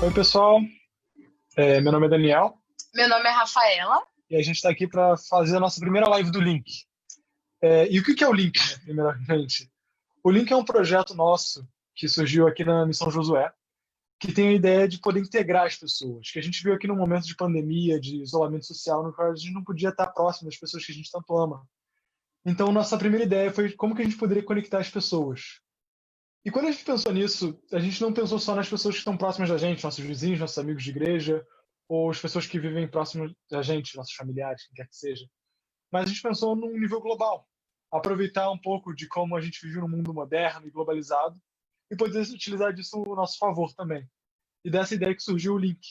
Oi, pessoal. Meu nome é Daniel Meu nome é Rafaela. e a gente está aqui para fazer a nossa primeira live do Link. E o que é o Link, né, primeiramente? O Link é um projeto nosso que surgiu aqui na Missão Josué, que tem a ideia de poder integrar as pessoas, que a gente viu aqui num momento de pandemia, de isolamento social, no qual a gente não podia estar próximo das pessoas que a gente tanto ama. Então, nossa primeira ideia foi como que a gente poderia conectar as pessoas. E quando a gente pensou nisso, a gente não pensou só nas pessoas que estão próximas da gente, nossos vizinhos, nossos amigos de igreja, ou as pessoas que vivem próximo da gente, nossos familiares, quem quer que seja. Mas a gente pensou num nível global. Aproveitar um pouco de como a gente vive num mundo moderno e globalizado e poder utilizar disso ao nosso favor também. E dessa ideia que surgiu o Link,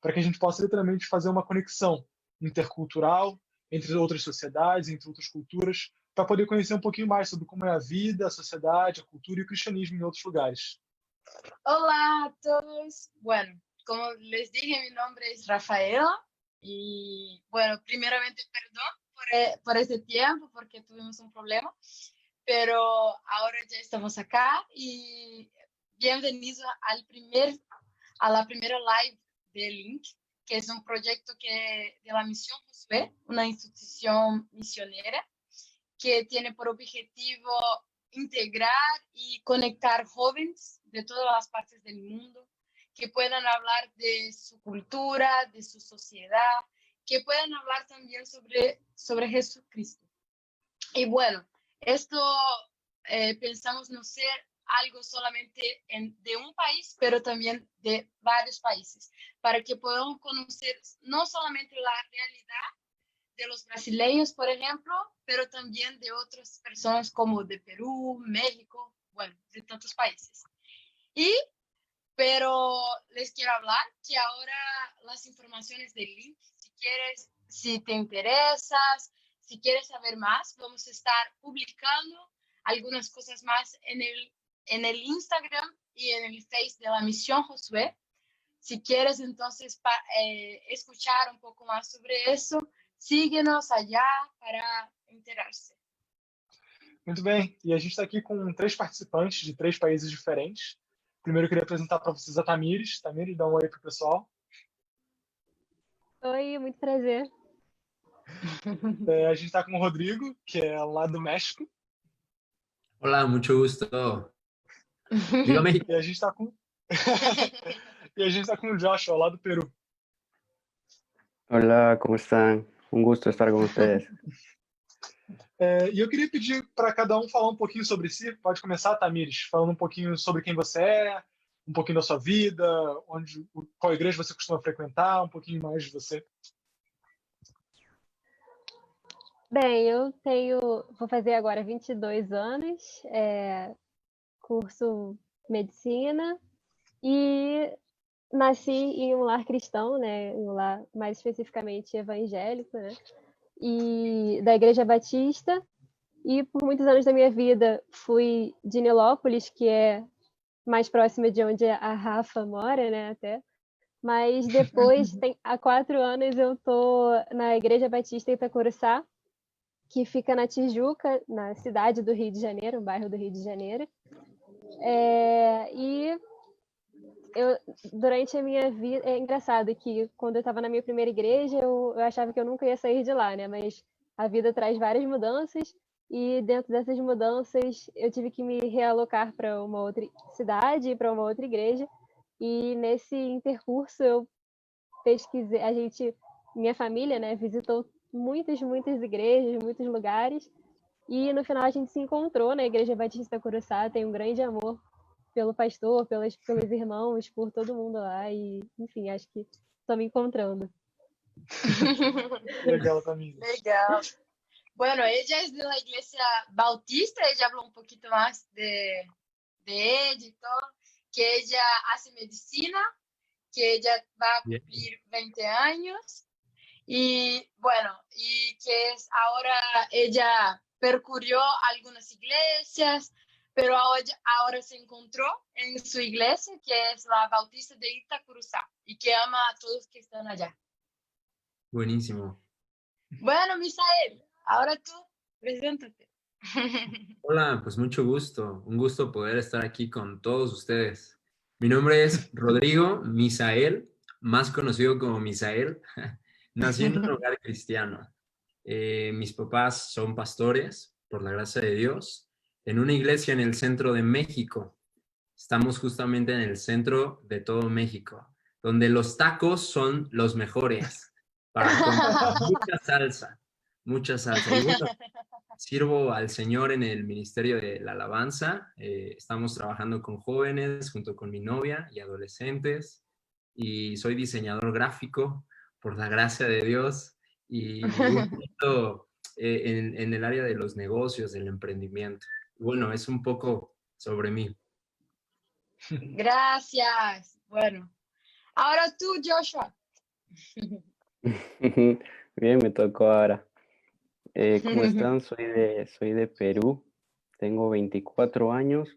para que a gente possa literalmente fazer uma conexão intercultural entre outras sociedades, entre outras culturas, para poder conhecer um pouquinho mais sobre como é a vida, a sociedade, a cultura e o cristianismo em outros lugares. Hola a todos. Bueno, como les dije, mi nombre es Rafaela y bueno, primeramente perdón por ese tiempo porque tuvimos un problema, pero ahora ya estamos acá y bienvenido a la primera live de Link, que es un proyecto de la Misión Josué, una institución misionera que tiene por objetivo integrar y conectar jóvenes de todas las partes del mundo, que puedan hablar de su cultura, de su sociedad, que puedan hablar también sobre Jesucristo. Y bueno, esto pensamos no ser algo solamente de un país, pero también de varios países, para que podamos conocer no solamente la realidad de los brasileños, por ejemplo, pero también de otras personas como de Perú, México, bueno, de tantos países. Pero les quiero hablar que ahora las informaciones del link, si te interesas, si quieres saber más, vamos a estar publicando algunas cosas más en el Instagram y en el Face de la Misión Josué. Si quieres entonces escuchar un poco más sobre eso, síguenos allá para enterarse. Muito bem, e a gente está aqui com 3 participantes de 3 países diferentes. Primeiro eu queria apresentar para vocês a Tamires. Tamires, dá um oi pro pessoal. Oi, muito prazer. A gente está com o Rodrigo, que é lá do México. Hola, mucho gusto. Viva México. E a gente está com e a gente está com o Joshua, lá do Peru. Hola, ¿cómo están? Un gusto estar con ustedes. E eu queria pedir para cada um falar um pouquinho sobre si. Pode começar, Tamires, falando um pouquinho sobre quem você é, um pouquinho da sua vida, qual igreja você costuma frequentar, um pouquinho mais de você. Bem, vou fazer agora 22 anos, curso medicina e nasci em um lar cristão, né, um lar mais especificamente evangélico, né, e da Igreja Batista, e por muitos anos da minha vida fui de Nilópolis, que é mais próxima de onde a Rafa mora, né, até. Mas depois, há 4 anos, eu tô na Igreja Batista Itacuruçá, que fica na Tijuca, na cidade do Rio de Janeiro, um bairro do Rio de Janeiro. E durante a minha vida, é engraçado que quando eu estava na minha primeira igreja, eu achava que eu nunca ia sair de lá, né? Mas a vida traz várias mudanças e dentro dessas mudanças eu tive que me realocar para uma outra cidade, para uma outra igreja. E nesse intercurso eu pesquisei, minha família, né, visitou muitas igrejas, muitos lugares, e no final a gente se encontrou na Igreja Batista Curuçá. Tem um grande amor pelo pastor, pelos irmãos, por todo mundo lá, e enfim, acho que estou me encontrando. Legal, Tamires. Legal. Bueno, ella es de la Iglesia Bautista, ella habló un poquito más de ella y todo, que ella hace medicina, que ella va a cumplir 20 años. Y bueno, y que ahora ella percurrió algunas iglesias, pero ahora se encontró en su iglesia, que es la Bautista de Itacuruçá, y que ama a todos que están allá. Buenísimo. Bueno, Misael, ahora tú, preséntate. Hola, pues mucho gusto. Un gusto poder estar aquí con todos ustedes. Mi nombre es Rodrigo Misael, más conocido como Misael. Nací en un hogar cristiano. Mis papás son pastores, por la gracia de Dios, en una iglesia en el centro de México. Estamos justamente en el centro de todo México, donde los tacos son los mejores para comer mucha salsa, mucha salsa. Y bueno, sirvo al Señor en el Ministerio de la Alabanza. Estamos trabajando con jóvenes junto con mi novia y adolescentes. Y soy diseñador gráfico por la gracia de Dios y un poquito en el área de los negocios, del emprendimiento. Bueno, es un poco sobre mí. Gracias. Bueno, ahora tú, Joshua. Bien, me tocó ahora. ¿Cómo están? Soy de Perú. Tengo 24 años,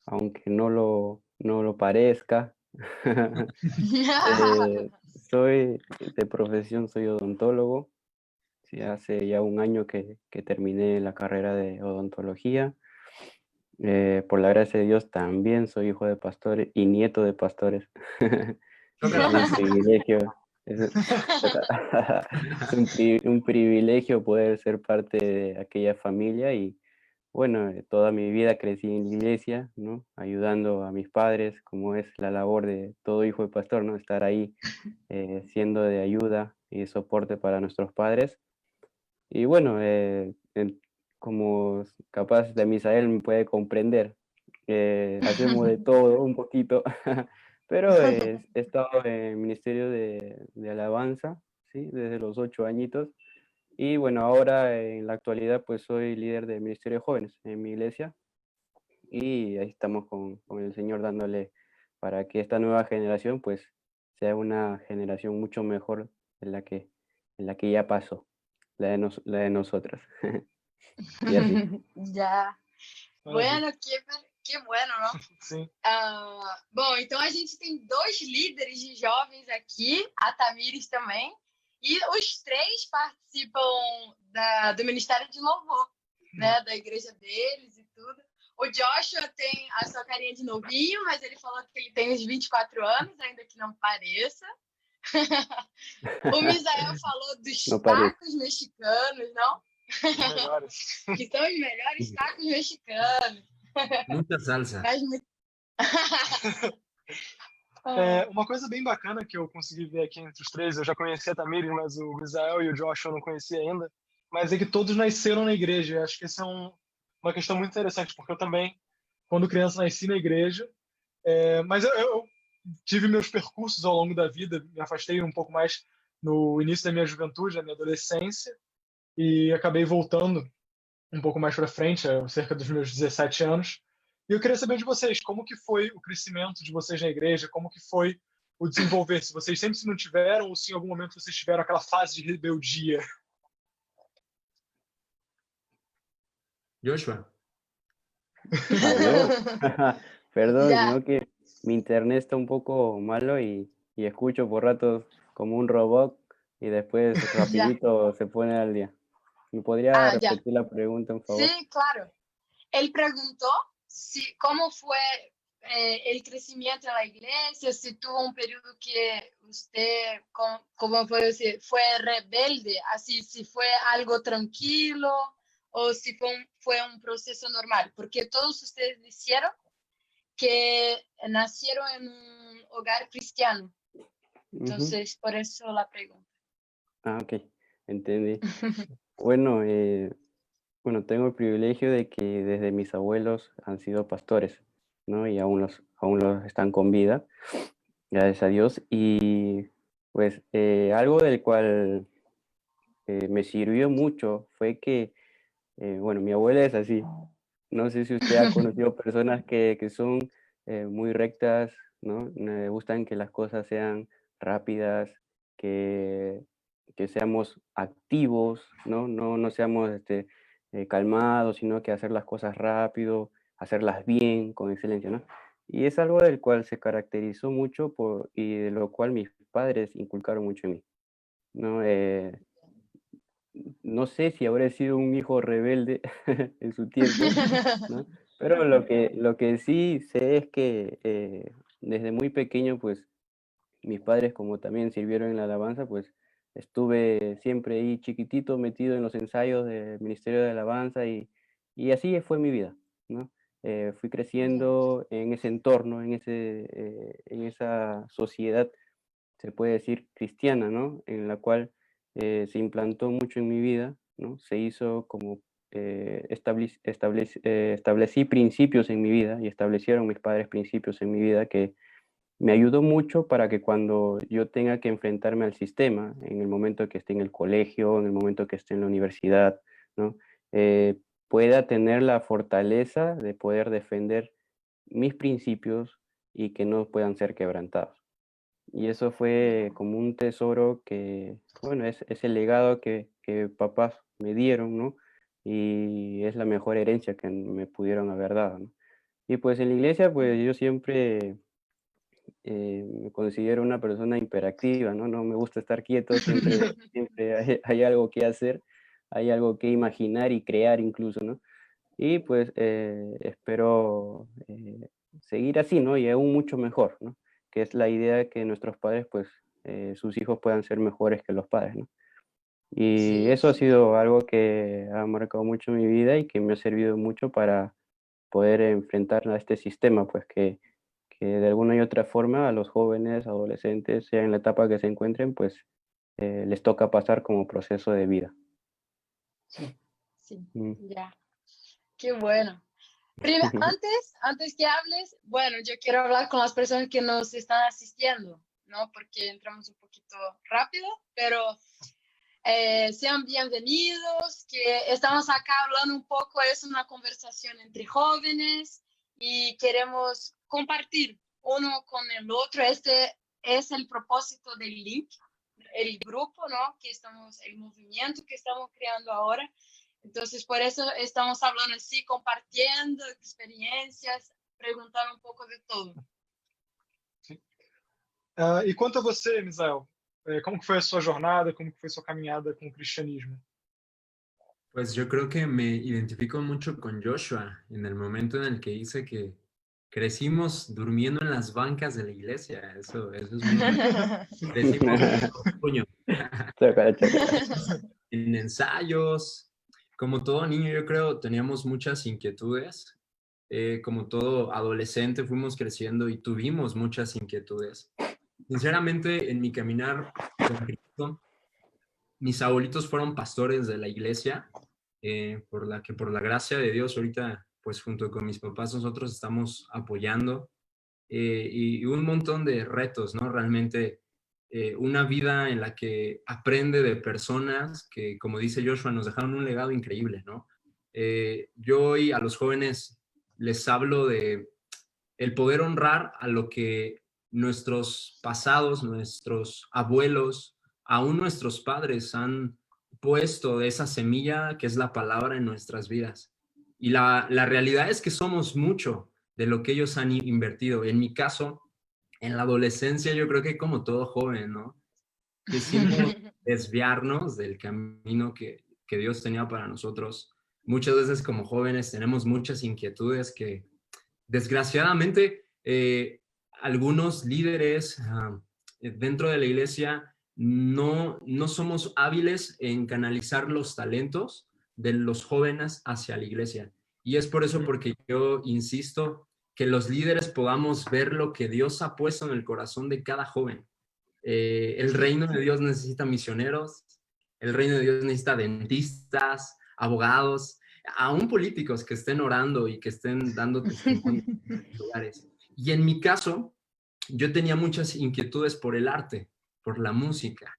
aunque no lo parezca. Soy de profesión, soy odontólogo. Sí, hace ya un año que terminé la carrera de odontología. Por la gracia de Dios también soy hijo de pastores y nieto de pastores. Es un privilegio. Es un privilegio poder ser parte de aquella familia y bueno, toda mi vida crecí en la iglesia, ¿no? Ayudando a mis padres, como es la labor de todo hijo de pastor, ¿no? Estar ahí siendo de ayuda y de soporte para nuestros padres. Y bueno, como capaz de Misael me puede comprender, hacemos de todo un poquito, pero he estado en el Ministerio de Alabanza, ¿sí? Desde los 8 añitos. Y bueno, ahora en la actualidad pues soy líder del Ministerio de Jóvenes en mi iglesia y ahí estamos con el Señor dándole para que esta nueva generación pues sea una generación mucho mejor en la que ya pasó, la de nosotras. E assim. Já. Bueno, que bueno, não? Sim. Bom, então a gente tem 2 líderes de jovens aqui, a Tamires também, e os 3 participam do Ministério de Louvor, né, da igreja deles e tudo. O Joshua tem a sua carinha de novinho, mas ele falou que ele tem uns 24 anos, ainda que não pareça. O Misael falou dos tacos mexicanos, não? Melhores. Que são os melhores tacos mexicanos. Muita salsa. Uma coisa bem bacana que eu consegui ver aqui entre os 3, eu já conhecia a Tamires, mas o Misael e o Joshua eu não conhecia ainda, mas é que todos nasceram na igreja. Eu acho que essa é uma questão muito interessante, porque eu também, quando criança, nasci na igreja, mas eu tive meus percursos ao longo da vida, me afastei um pouco mais no início da minha juventude, da minha adolescência, e acabei voltando um pouco mais para frente, cerca dos meus 17 anos. E eu queria saber de vocês, como que foi o crescimento de vocês na igreja, como que foi o desenvolver, se vocês sempre se não tiveram, ou se em algum momento vocês tiveram aquela fase de rebeldia. Joshua. Perdón, sino que mi internet está un poco malo y escucho por ratos como un robot y después rapidito se pone al día. ¿Me podría repetir la pregunta, por favor? Sí, claro. Él preguntó cómo fue el crecimiento en la iglesia, si tuvo un periodo que usted, ¿cómo puedo decir? Fue rebelde, así, si fue algo tranquilo o si fue un proceso normal, porque todos ustedes dijeron que nacieron en un hogar cristiano. Entonces, por eso la pregunta. Ah, ok, entendí. Bueno, tengo el privilegio de que desde mis abuelos han sido pastores, ¿no? Y aún los están con vida, gracias a Dios. Y pues algo del cual me sirvió mucho fue que, mi abuela es así. No sé si usted ha conocido personas que son muy rectas, ¿no? Me gustan que las cosas sean rápidas, que seamos activos, ¿no? No seamos calmados, sino que hacer las cosas rápido, hacerlas bien, con excelencia, ¿no? Y es algo del cual se caracterizó mucho y de lo cual mis padres inculcaron mucho en mí, ¿no? No sé si habré sido un hijo rebelde en su tiempo, ¿no? Pero lo que sí sé es que desde muy pequeño, pues mis padres como también sirvieron en la alabanza, pues estuve siempre ahí chiquitito metido en los ensayos del Ministerio de Alabanza y así fue mi vida, ¿no? Fui Bien. creciendo en ese entorno, en esa sociedad, se puede decir, cristiana, ¿no? En la cual se implantó mucho en mi vida, ¿no? Se hizo como establecí principios en mi vida y establecieron mis padres principios en mi vida que me ayudó mucho para que cuando yo tenga que enfrentarme al sistema, en el momento que esté en el colegio, en el momento que esté en la universidad, ¿no? Pueda tener la fortaleza de poder defender mis principios y que no puedan ser quebrantados. Y eso fue Bien. como un tesoro que, bueno, es el legado que papás me dieron, ¿no? Y es la mejor herencia que me pudieron haber dado, ¿no? Y pues en la iglesia, pues yo siempre me considero una persona hiperactiva, ¿no? No me gusta estar quieto, siempre hay algo que hacer, hay algo que imaginar y crear incluso, ¿no? Y pues espero seguir así, ¿no? Y aún mucho mejor, ¿no? Que es la idea que nuestros padres, pues, sus hijos puedan ser mejores que los padres, ¿no? Y Sí, eso ha sí. sido algo que ha marcado mucho mi vida y que me ha servido mucho para poder enfrentar a este sistema, pues que de alguna y otra forma a los jóvenes, adolescentes, sea en la etapa que se encuentren, pues les toca pasar como proceso de vida. Sí, Mm. ya. Qué bueno. Antes que hables, bueno, yo quiero hablar con las personas que nos están asistiendo, ¿no? Porque entramos un poquito rápido, pero sean bienvenidos, que estamos acá hablando un poco, es una conversación entre jóvenes y queremos compartir uno con el otro. Este es el propósito del Link, el grupo, ¿no? El movimiento que estamos creando ahora. Entonces, por eso estamos hablando así, compartiendo experiencias, preguntando un poco de todo. Sim. E quanto a você, Misael, como que foi a sua jornada, como que foi a sua caminhada com o cristianismo? Pues yo creo que me identifico mucho con Joshua en el momento en el que dice que crecimos durmiendo en las bancas de la iglesia. Eso es muy bueno. Crecimos coño, Chócala, chócala. en ensayos. Como todo niño, yo creo, teníamos muchas inquietudes. Como todo adolescente, fuimos creciendo y tuvimos muchas inquietudes. Sinceramente, en mi caminar con Cristo, mis abuelitos fueron pastores de la iglesia, por la gracia de Dios, ahorita, pues junto con mis papás, nosotros estamos apoyando y un montón de retos, ¿no? Realmente una vida en la que aprende de personas que, como dice Joshua, nos dejaron un legado increíble, ¿no? Yo hoy a los jóvenes les hablo de el poder honrar a lo que nuestros pasados, nuestros abuelos, aún nuestros padres han puesto de esa semilla que es la palabra en nuestras vidas. Y la realidad es que somos mucho de lo que ellos han invertido. En mi caso, en la adolescencia, yo creo que como todo joven, ¿no? Quisimos desviarnos del camino que Dios tenía para nosotros. Muchas veces como jóvenes tenemos muchas inquietudes que desgraciadamente, algunos líderes dentro de la iglesia no somos hábiles en canalizar los talentos de los jóvenes hacia la iglesia. Y es por eso porque yo insisto que los líderes podamos ver lo que Dios ha puesto en el corazón de cada joven. El reino de Dios necesita misioneros, el reino de Dios necesita dentistas, abogados, aún políticos que estén orando y que estén dando testimonio en lugares. Y en mi caso, yo tenía muchas inquietudes por el arte, por la música.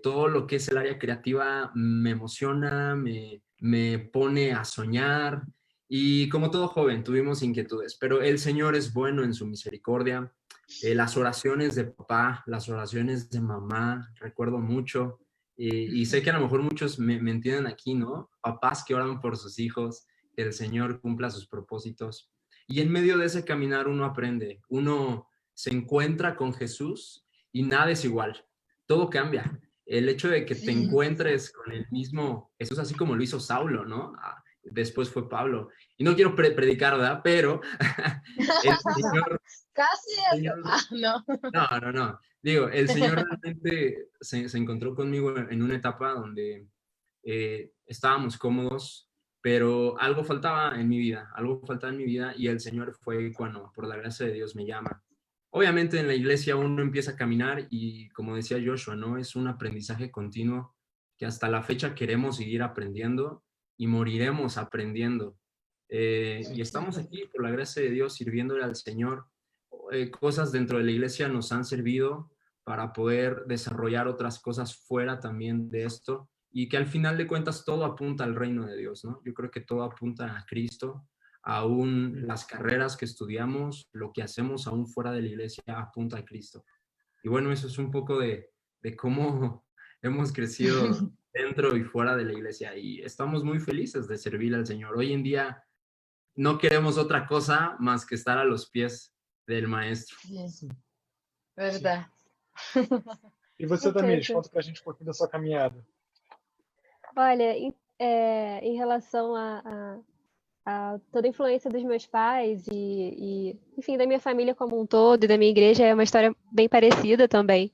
Todo lo que es el área creativa me emociona, me pone a soñar. Y como todo joven, tuvimos inquietudes, pero el Señor es bueno en su misericordia. Las oraciones de papá, las oraciones de mamá, recuerdo mucho. Y sé que a lo mejor muchos me entienden aquí, ¿no? Papás que oran por sus hijos, que el Señor cumpla sus propósitos. Y en medio de ese caminar uno aprende, uno se encuentra con Jesús y nada es igual, todo cambia. El hecho de que te Sí, encuentres con el mismo Jesús, así como lo hizo Saulo, ¿no? después fue Pablo. Y no quiero predicar, ¿verdad? Pero el Señor... Casi el eso. Señor- No. no. Digo, el Señor realmente se encontró conmigo en una etapa donde estábamos cómodos, pero algo faltaba en mi vida y el Señor fue cuando, por la gracia de Dios, me llama. Obviamente en la iglesia uno empieza a caminar y, como decía Joshua, ¿no? Es un aprendizaje continuo que hasta la fecha queremos seguir aprendiendo y moriremos aprendiendo. Y estamos aquí, por la gracia de Dios, sirviéndole al Señor. Cosas dentro de la iglesia nos han servido para poder desarrollar otras cosas fuera también de esto y que al final de cuentas todo apunta al reino de Dios, ¿no? Yo creo que todo apunta a Cristo, aún las carreras que estudiamos, lo que hacemos aún fuera de la iglesia apunta a Cristo. Y bueno, eso es un poco de cómo hemos crecido dentro y fuera de la iglesia y estamos muy felices de servir al Señor. Hoy en día no queremos otra cosa más que estar a los pies del Maestro. Sí, verdad. E você, Tamires, Perfeito. conta pra gente um pouquinho da sua caminhada. Olha, em relação a toda a influência dos meus pais enfim, da minha família como um todo e da minha igreja, é uma história bem parecida também.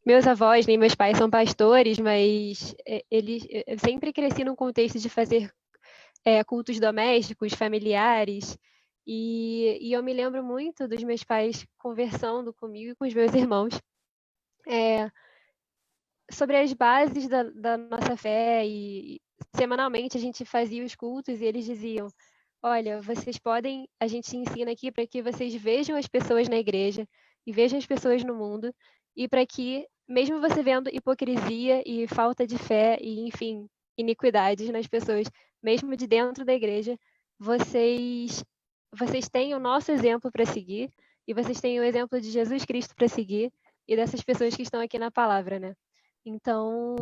Meus avós nem meus pais são pastores, mas eu sempre cresci num contexto de fazer cultos domésticos, familiares, e eu me lembro muito dos meus pais conversando comigo e com os meus irmãos sobre as bases da nossa fé, e semanalmente a gente fazia os cultos e eles diziam: olha, a gente ensina aqui para que vocês vejam as pessoas na igreja e vejam as pessoas no mundo, e para que, mesmo você vendo hipocrisia e falta de fé e, enfim, iniquidades nas pessoas, mesmo de dentro da igreja, vocês têm o nosso exemplo para seguir, e vocês têm o exemplo de Jesus Cristo para seguir, e dessas pessoas que estão aqui na palavra, né? Então,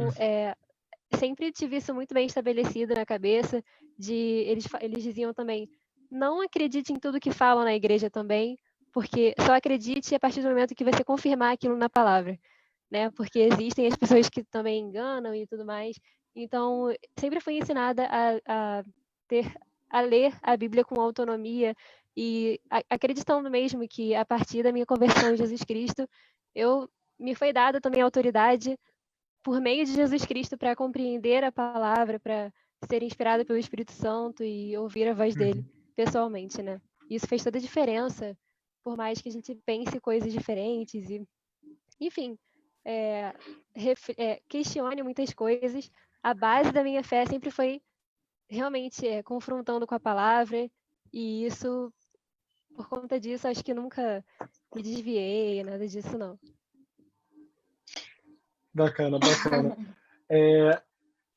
sempre tive isso muito bem estabelecido na cabeça, eles diziam também: não acredite em tudo que falam na igreja também, porque só acredite a partir do momento que você confirmar aquilo na palavra, né? Porque existem as pessoas que também enganam e tudo mais. Então, sempre fui ensinada a ler a Bíblia com autonomia e acreditando mesmo que, a partir da minha conversão em Jesus Cristo, me foi dada também a autoridade por meio de Jesus Cristo para compreender a palavra, para ser inspirada pelo Espírito Santo e ouvir a voz dele pessoalmente, né? Isso fez toda a diferença, por mais que a gente pense coisas diferentes e, enfim, questione muitas coisas. A base da minha fé sempre foi realmente confrontando com a palavra, e isso, por conta disso, acho que nunca me desviei, nada disso, não. Bacana.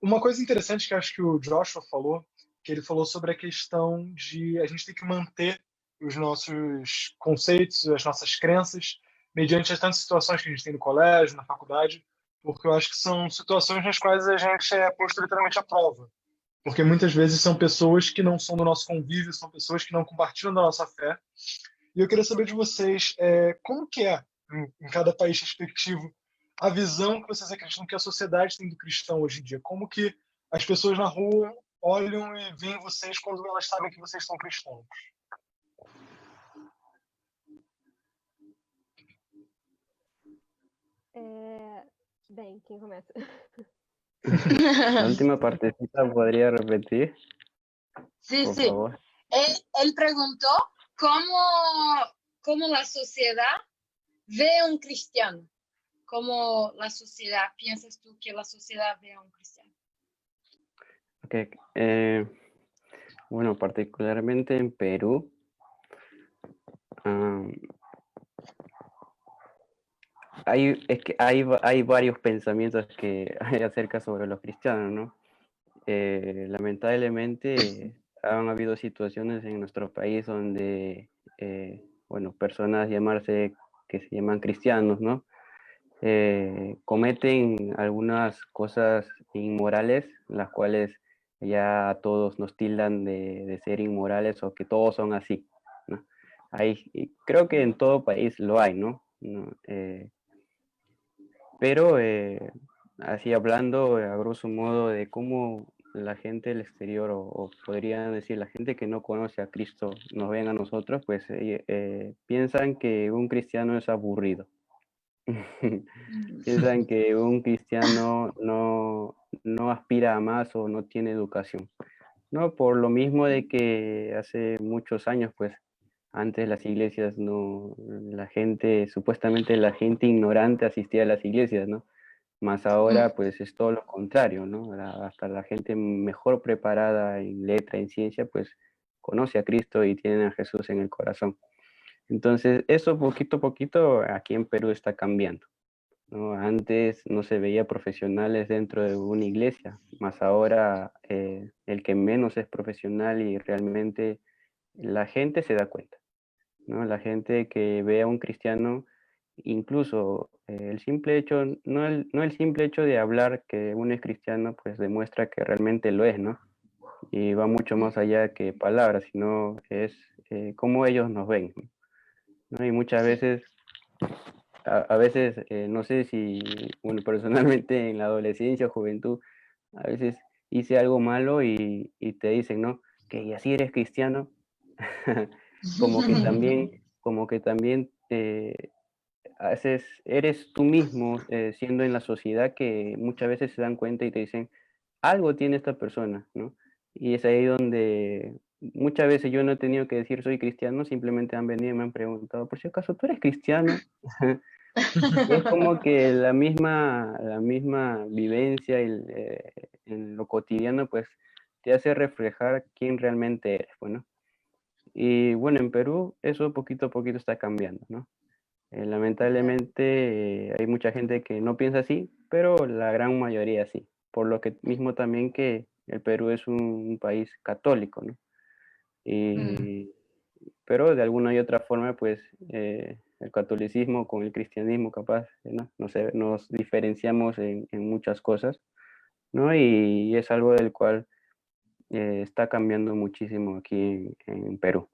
Uma coisa interessante que acho que o Joshua falou, que ele falou sobre a questão de a gente ter que manter os nossos conceitos, as nossas crenças, mediante as tantas situações que a gente tem no colégio, na faculdade, porque eu acho que são situações nas quais a gente é posto literalmente à prova. Porque muitas vezes são pessoas que não são do nosso convívio, são pessoas que não compartilham da nossa fé. E eu queria saber de vocês como que é, em cada país respectivo, a visão que vocês acreditam que a sociedade tem do cristão hoje em dia. Como que as pessoas na rua olham e veem vocês quando elas sabem que vocês são cristãos. Bem, quem começa? La última partecita, ¿podría repetir? Sí, Por sí. favor. Él preguntó cómo la sociedad ve a un cristiano. ¿Cómo la sociedad, piensas tú que la sociedad ve a un cristiano? Okay. Bueno, particularmente en Perú, hay varios pensamientos que hay acerca sobre los cristianos, ¿no? Lamentablemente han habido situaciones en nuestro país donde, bueno, personas que se llaman cristianos, ¿no? Cometen algunas cosas inmorales, las cuales ya todos nos tildan de ser inmorales o que todos son así, ¿no? Y creo que en todo país lo hay, ¿no? Pero así hablando a grosso modo de cómo la gente del exterior, o podrían decir la gente que no conoce a Cristo, nos ven a nosotros, pues piensan que un cristiano es aburrido. Piensan que un cristiano no aspira a más o no tiene educación. No, por lo mismo de que hace muchos años, pues, antes las iglesias no, la gente, supuestamente la gente ignorante asistía a las iglesias, ¿no? Más ahora, pues, es todo lo contrario, ¿no? Hasta la gente mejor preparada en letra, en ciencia, pues, conoce a Cristo y tiene a Jesús en el corazón. Entonces, eso poquito a poquito aquí en Perú está cambiando, ¿no? Antes no se veía profesionales dentro de una iglesia, más ahora el que menos es profesional y realmente la gente se da cuenta, ¿no? La gente que ve a un cristiano, incluso el simple hecho, no el simple hecho de hablar que uno es cristiano, pues demuestra que realmente lo es, ¿no? Y va mucho más allá que palabras, sino es cómo ellos nos ven, ¿no? Y muchas veces a veces, no sé si, bueno, personalmente en la adolescencia o juventud, a veces hice algo malo y te dicen, ¿no? Que y así eres cristiano, como que también haces, eres tú mismo siendo en la sociedad que muchas veces se dan cuenta y te dicen, algo tiene esta persona, ¿no? Y es ahí donde muchas veces yo no he tenido que decir soy cristiano, simplemente han venido y me han preguntado, por si acaso, ¿tú eres cristiano? Es como que la misma vivencia en lo cotidiano, pues te hace reflejar quién realmente eres, bueno. Y bueno, en Perú eso poquito a poquito está cambiando, ¿no? Lamentablemente hay mucha gente que no piensa así, pero la gran mayoría sí. Por lo que mismo también que el Perú es un país católico, ¿no? Y, pero de alguna y otra forma, pues el catolicismo con el cristianismo capaz, ¿no? Nos diferenciamos en muchas cosas, ¿no? Y es algo del cual está cambiando muchísimo aqui em Peru.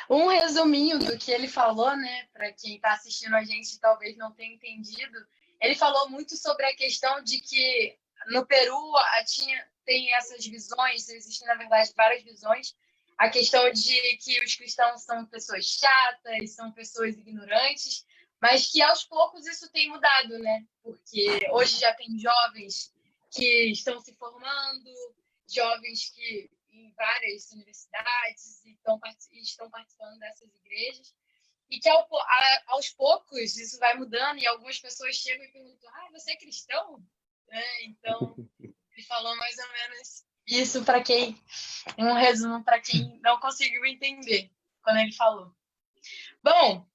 Um resuminho do que ele falou, né, para quem está assistindo a gente talvez não tenha entendido, ele falou muito sobre a questão de que no Peru tem essas visões, existem na verdade várias visões, a questão de que os cristãos são pessoas chatas, são pessoas ignorantes, mas que aos poucos isso tem mudado, né? Porque hoje já tem jovens que estão se formando, jovens que em várias universidades e estão participando dessas igrejas, e que aos poucos isso vai mudando e algumas pessoas chegam e perguntam, você é cristão? Então, ele falou mais ou menos isso para quem, um resumo para quem não conseguiu entender quando ele falou. Bom,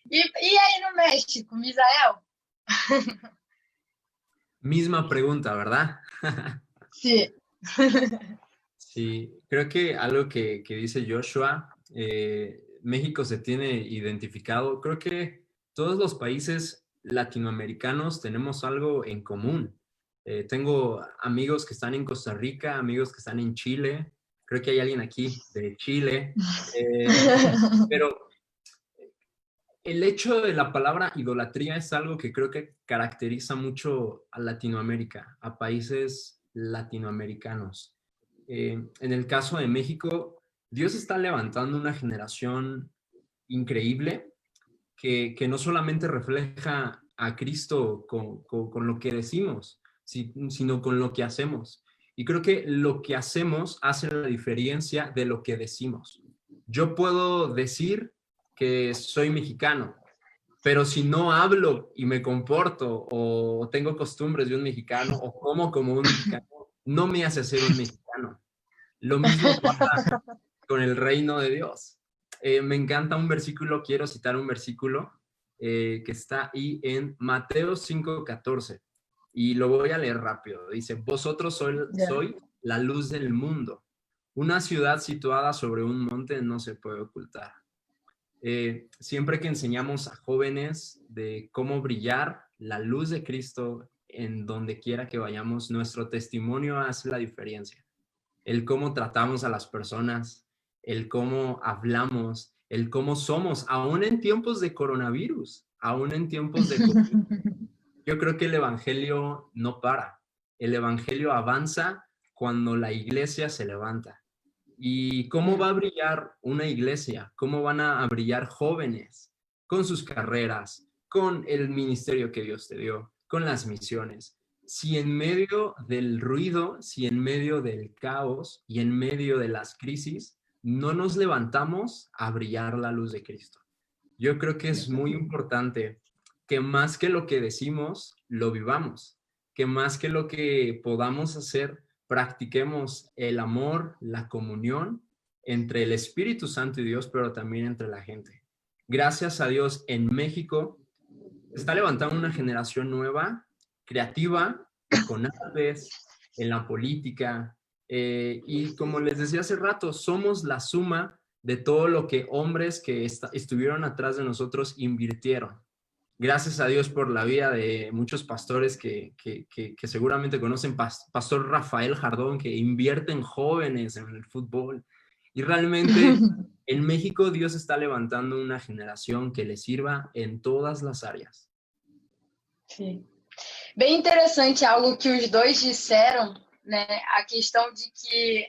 e aí no México, Misael? Misma pregunta, ¿verdad? Sí. Sí, creo que algo que dice Joshua, México se tiene identificado, creo que todos los países latinoamericanos tenemos algo en común. Tengo amigos que están en Costa Rica, amigos que están en Chile, creo que hay alguien aquí de Chile, pero el hecho de la palabra idolatría es algo que creo que caracteriza mucho a Latinoamérica, a países latinoamericanos. En el caso de México, Dios está levantando una generación increíble que no solamente refleja a Cristo con lo que decimos, sino con lo que hacemos. Y creo que lo que hacemos hace la diferencia de lo que decimos. Yo puedo decir que soy mexicano, pero si no hablo y me comporto o tengo costumbres de un mexicano o como un mexicano, no me hace ser un mexicano. Lo mismo pasa con el reino de Dios. Me encanta un versículo, quiero citar un versículo que está ahí en Mateo 5:14 y lo voy a leer rápido. Dice, vosotros sois la luz del mundo. Una ciudad situada sobre un monte no se puede ocultar. Siempre que enseñamos a jóvenes de cómo brillar la luz de Cristo en donde quiera que vayamos, nuestro testimonio hace la diferencia. El cómo tratamos a las personas, el cómo hablamos, el cómo somos, aún en tiempos de coronavirus, aún en tiempos de COVID. Yo creo que el evangelio no para. el evangelio avanza cuando la iglesia se levanta. ¿Y cómo va a brillar una iglesia? ¿Cómo van a brillar jóvenes con sus carreras, con el ministerio que Dios te dio, con las misiones? Si en medio del ruido, si en medio del caos y en medio de las crisis, no nos levantamos a brillar la luz de Cristo. Yo creo que es muy importante que más que lo que decimos, lo vivamos, que más que lo que podamos hacer, practiquemos el amor, la comunión entre el Espíritu Santo y Dios, pero también entre la gente. Gracias a Dios, en México se está levantando una generación nueva, creativa, con artes, en la política, y como les decía hace rato, somos la suma de todo lo que hombres que estuvieron atrás de nosotros invirtieron. Gracias a Dios por la vida de muchos pastores que seguramente conocen, Pastor Rafael Jardón, que invierte en jóvenes en el fútbol. Y realmente en México Dios está levantando una generación que le sirva en todas las áreas. Sim. Bem interessante algo que os dois disseram, né? A questão de que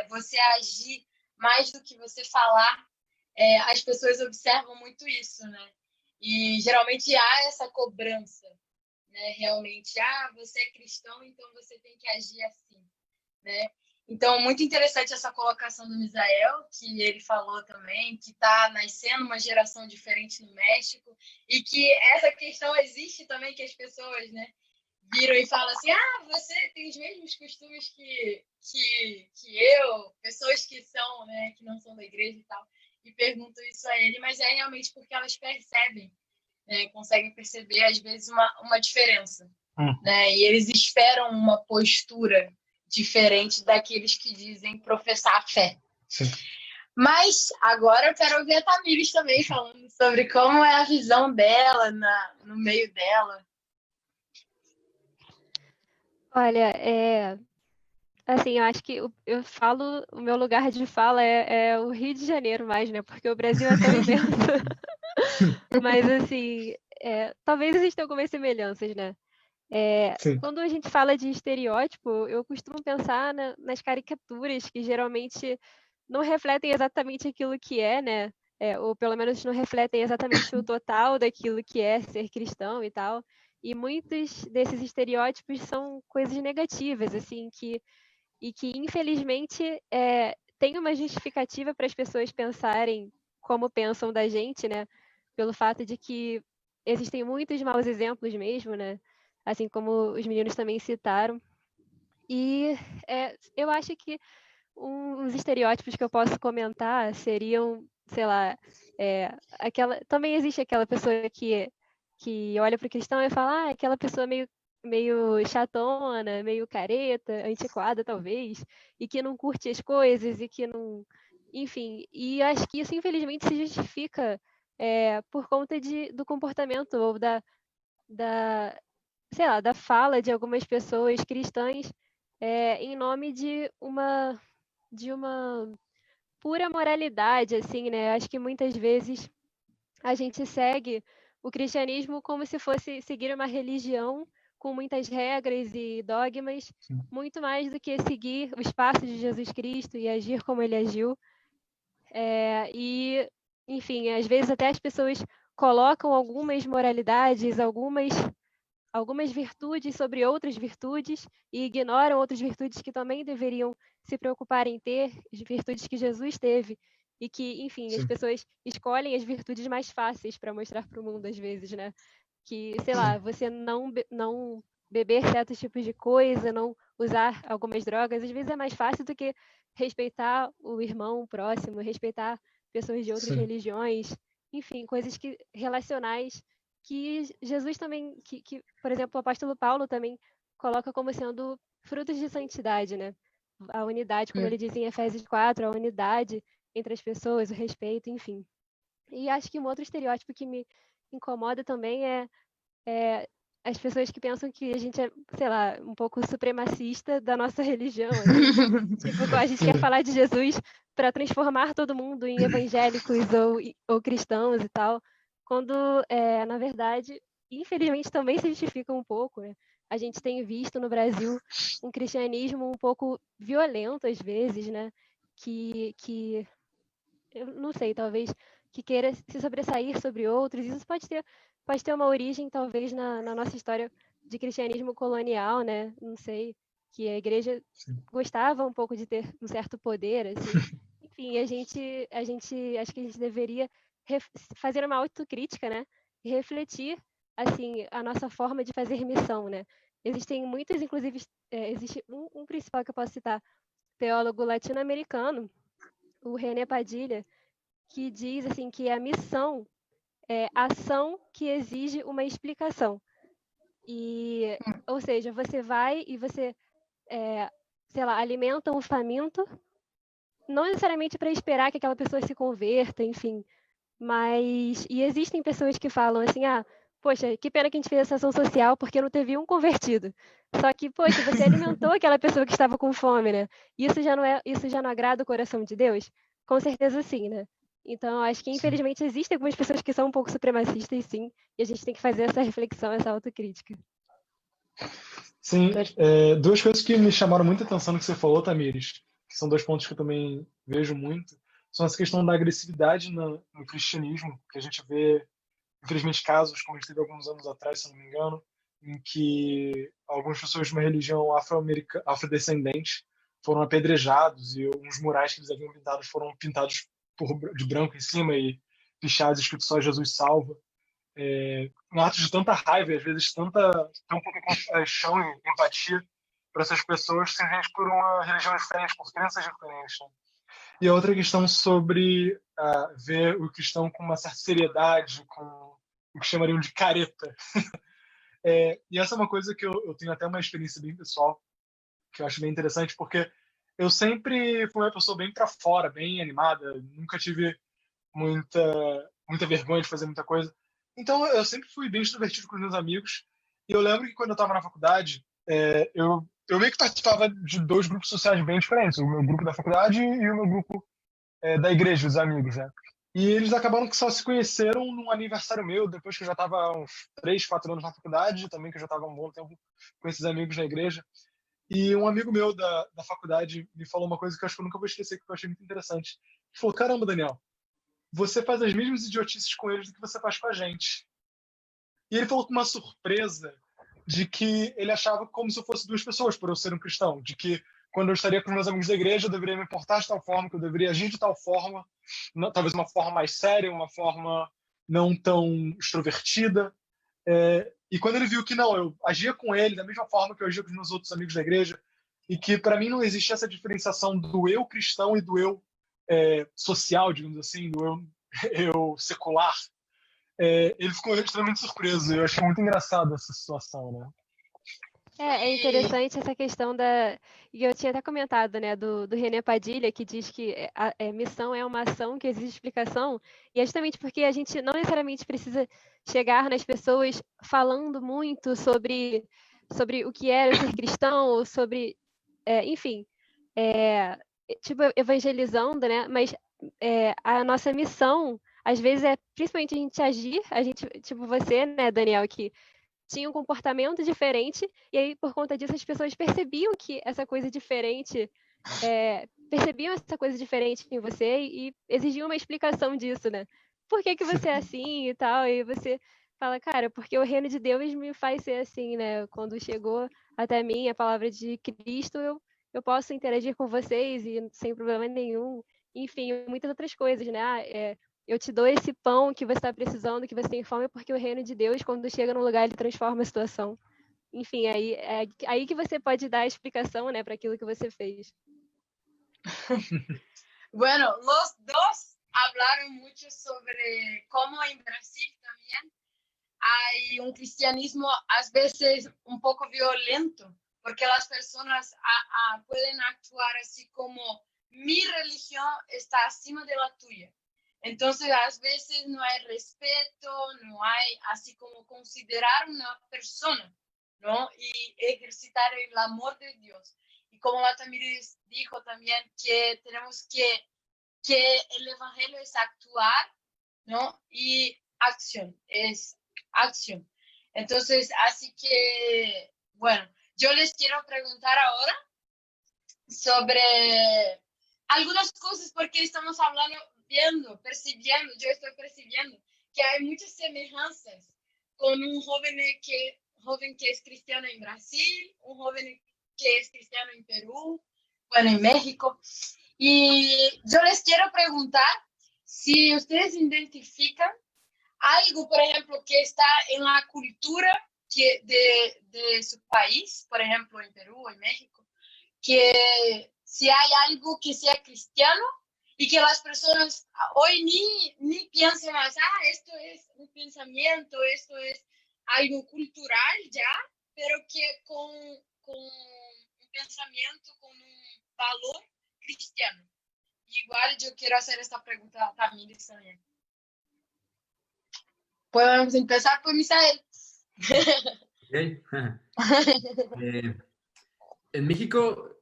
você agir mais do que você falar, as pessoas observam muito isso, né? E geralmente há essa cobrança, né? Realmente, você é cristão, então você tem que agir assim, né? Então, muito interessante essa colocação do Misael, que ele falou também, que está nascendo uma geração diferente no México, e que essa questão existe também, que as pessoas, né, viram e falam assim, você tem os mesmos costumes que eu, pessoas que são, né, que não são da igreja e tal, e perguntam isso a ele, mas é realmente porque elas percebem, né, conseguem perceber, às vezes, uma diferença, né, e eles esperam uma postura diferente daqueles que dizem professar a fé. Sim. Mas agora eu quero ouvir a Tamires também falando sobre como é a visão dela no meio dela. Olha, assim, eu acho que eu falo, o meu lugar de fala é o Rio de Janeiro mais, né? Porque o Brasil é tão imenso. Mas, assim, talvez existam algumas semelhanças, né? Quando a gente fala de estereótipo, eu costumo pensar nas caricaturas que geralmente não refletem exatamente aquilo que é, né? Ou pelo menos não refletem exatamente o total daquilo que é ser cristão e tal. E muitos desses estereótipos são coisas negativas, assim, que infelizmente tem uma justificativa para as pessoas pensarem como pensam da gente, né? Pelo fato de que existem muitos maus exemplos mesmo, né? Assim como os meninos também citaram. E eu acho que uns estereótipos que eu posso comentar seriam, sei lá, também existe aquela pessoa que olha para o cristão e fala, aquela pessoa meio chatona, meio careta, antiquada talvez, e que não curte as coisas e que não... Enfim, e acho que isso infelizmente se justifica por conta do comportamento ou sei lá, da fala de algumas pessoas cristãs em nome de uma pura moralidade, assim, né? Acho que muitas vezes a gente segue o cristianismo como se fosse seguir uma religião com muitas regras e dogmas, muito mais do que seguir os passos de Jesus Cristo e agir como ele agiu. E, enfim, às vezes até as pessoas colocam algumas moralidades, algumas virtudes sobre outras virtudes e ignoram outras virtudes que também deveriam se preocupar em ter, as virtudes que Jesus teve. E que, enfim, as pessoas escolhem as virtudes mais fáceis para mostrar para o mundo, às vezes, né? Que, sei lá, você não beber certos tipos de coisa, não usar algumas drogas, às vezes é mais fácil do que respeitar o irmão o próximo, respeitar pessoas de outras religiões, enfim, coisas relacionais que Jesus também, que, por exemplo, o apóstolo Paulo também coloca como sendo frutos de santidade, né? A unidade, como ele diz em Efésios 4, a unidade entre as pessoas, o respeito, enfim. E acho que um outro estereótipo que me incomoda também é as pessoas que pensam que a gente é, sei lá, um pouco supremacista da nossa religião. Assim. Tipo, a gente quer falar de Jesus para transformar todo mundo em evangélicos ou cristãos e tal, quando, na verdade, infelizmente também se justifica um pouco, né? a gente tem visto no Brasil um cristianismo um pouco violento às vezes, né? Que eu não sei, talvez que queira se sobressair sobre outros. Isso pode ter uma origem, talvez, na nossa história de cristianismo colonial, né? Não sei, que a igreja Sim. gostava um pouco de ter um certo poder, assim. Enfim, acho que a gente deveria fazer uma autocrítica, né? E refletir, assim, a nossa forma de fazer missão, né? Existem muitas, inclusive, existe um principal que eu posso citar, teólogo latino-americano, o René Padilha, que diz assim que a missão é ação que exige uma explicação. E, ou seja, você vai e você, sei lá, alimenta um faminto, não necessariamente para esperar que aquela pessoa se converta, enfim, mas e existem pessoas que falam assim, poxa, que pena que a gente fez essa ação social porque não teve um convertido. Só que, poxa, você alimentou aquela pessoa que estava com fome, né? Isso já não agrada o coração de Deus? Com certeza sim, né? Então, acho que Sim. infelizmente existem algumas pessoas que são um pouco supremacistas, sim, e a gente tem que fazer essa reflexão, essa autocrítica. Sim, duas coisas que me chamaram muita atenção no que você falou, Tamires, que são dois pontos que eu também vejo muito, são essa questão da agressividade no cristianismo, que a gente vê, infelizmente, casos, como a gente teve alguns anos atrás, se não me engano, em que algumas pessoas de uma religião afrodescendente foram apedrejados e uns murais que eles haviam pintados foram pintados de branco em cima e pichados escrito só Jesus salva. Um ato de tanta raiva e às vezes tão pouca compaixão e empatia para essas pessoas, simplesmente por uma religião diferente, por crenças diferentes. Né? E a outra questão sobre ver o cristão com uma certa seriedade, com o que chamariam de careta. E essa é uma coisa que eu tenho até uma experiência bem pessoal, que eu acho bem interessante, porque eu sempre fui uma pessoa bem para fora, bem animada, nunca tive muita vergonha de fazer muita coisa. Então eu sempre fui bem extrovertido com os meus amigos. E eu lembro que quando eu estava na faculdade, eu meio que participava de dois grupos sociais bem diferentes, o meu grupo da faculdade e o meu grupo da igreja, os amigos, né? E eles acabaram que só se conheceram num aniversário meu, depois que eu já estava há uns 3, 4 anos na faculdade, também que eu já estava há um bom tempo com esses amigos na igreja. E um amigo meu da faculdade me falou uma coisa que eu acho que eu nunca vou esquecer, que eu achei muito interessante. Ele falou, caramba, Daniel, você faz as mesmas idiotices com eles do que você faz com a gente. E ele falou com uma surpresa de que ele achava como se eu fosse duas pessoas, por eu ser um cristão, de que quando eu estaria com meus amigos da igreja, eu deveria me portar de tal forma, que eu deveria agir de tal forma, talvez uma forma mais séria, uma forma não tão extrovertida. E quando ele viu que não, eu agia com ele da mesma forma que eu agia com os meus outros amigos da igreja, e que para mim não existia essa diferenciação do eu cristão e do eu social, digamos assim, do eu secular, ele ficou extremamente surpreso. Eu achei muito engraçado essa situação, né? É interessante essa questão da. E eu tinha até comentado, né, do René Padilha, que diz que missão é uma ação que exige explicação, e é justamente porque a gente não necessariamente precisa chegar nas pessoas falando muito sobre o que é ser cristão, ou sobre, enfim, tipo, evangelizando, né? Mas a nossa missão, às vezes, é principalmente a gente agir, a gente, tipo você, né, Daniel, que tinha um comportamento diferente, e aí, por conta disso, as pessoas percebiam que essa coisa diferente, percebiam essa coisa diferente em você e exigiam uma explicação disso, né? Por que que você é assim e tal? E você fala, cara, porque o reino de Deus me faz ser assim, né? Quando chegou até mim a palavra de Cristo, eu posso interagir com vocês e sem problema nenhum. Enfim, muitas outras coisas, né? Eu te dou esse pão que você está precisando, que você tem fome, porque o reino de Deus, quando chega num lugar, ele transforma a situação. Enfim, aí que você pode dar a explicação, né, para aquilo que você fez. Bueno, los dos hablaron mucho sobre cómo en Brasil también hay un cristianismo a veces un poco violento, porque las personas pueden actuar así como mi religión está acima de la tuya. Entonces, a veces no hay respeto, no hay así como considerar una persona, ¿no? Y ejercitar el amor de Dios. Y como la Tamiris dijo también, que tenemos que el evangelio es actuar, ¿no? Y acción, es acción. Entonces, así que bueno, yo les quiero preguntar ahora sobre algunas cosas porque estamos hablando, percibiendo, yo estoy percibiendo que hay muchas semejanzas con un joven que es cristiano en Brasil, un joven que es cristiano en Perú, bueno, en México. Y yo les quiero preguntar si ustedes identifican algo, por ejemplo, que está en la cultura de su país, por ejemplo, en Perú o en México, que si hay algo que sea cristiano y que las personas hoy ni piensan más, esto es un pensamiento, esto es algo cultural ya, pero que con un pensamiento, con un valor cristiano. Igual yo quiero hacer esta pregunta a Tamires también. Podemos empezar por Misael. Okay. En México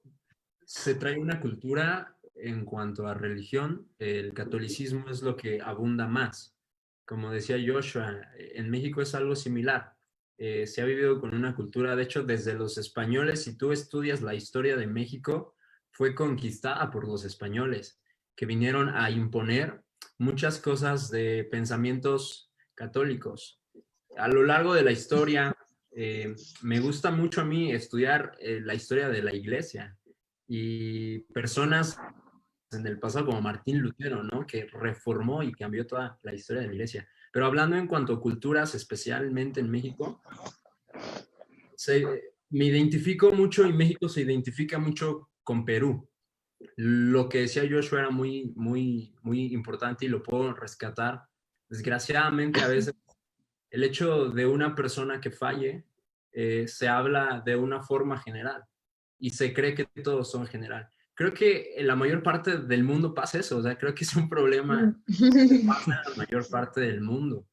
se trae una cultura en cuanto a religión. El catolicismo es lo que abunda más. Como decía Joshua, en México es algo similar. Se ha vivido con una cultura, de hecho, desde los españoles, si tú estudias la historia de México, fue conquistada por los españoles, que vinieron a imponer muchas cosas de pensamientos católicos. A lo largo de la historia, me gusta mucho a mí estudiar la historia de la iglesia y personas en el pasado como Martín Lutero, ¿no? Que reformó y cambió toda la historia de la iglesia. Pero hablando en cuanto a culturas, especialmente en México, me identifico mucho y México se identifica mucho con Perú. Lo que decía Joshua era muy, muy, muy importante y lo puedo rescatar. Desgraciadamente, a veces el hecho de una persona que falle se habla de una forma general y se cree que todos son general. Creo que en la mayor parte del mundo pasa eso, o sea, creo que es un problema que pasa en la mayor parte del mundo.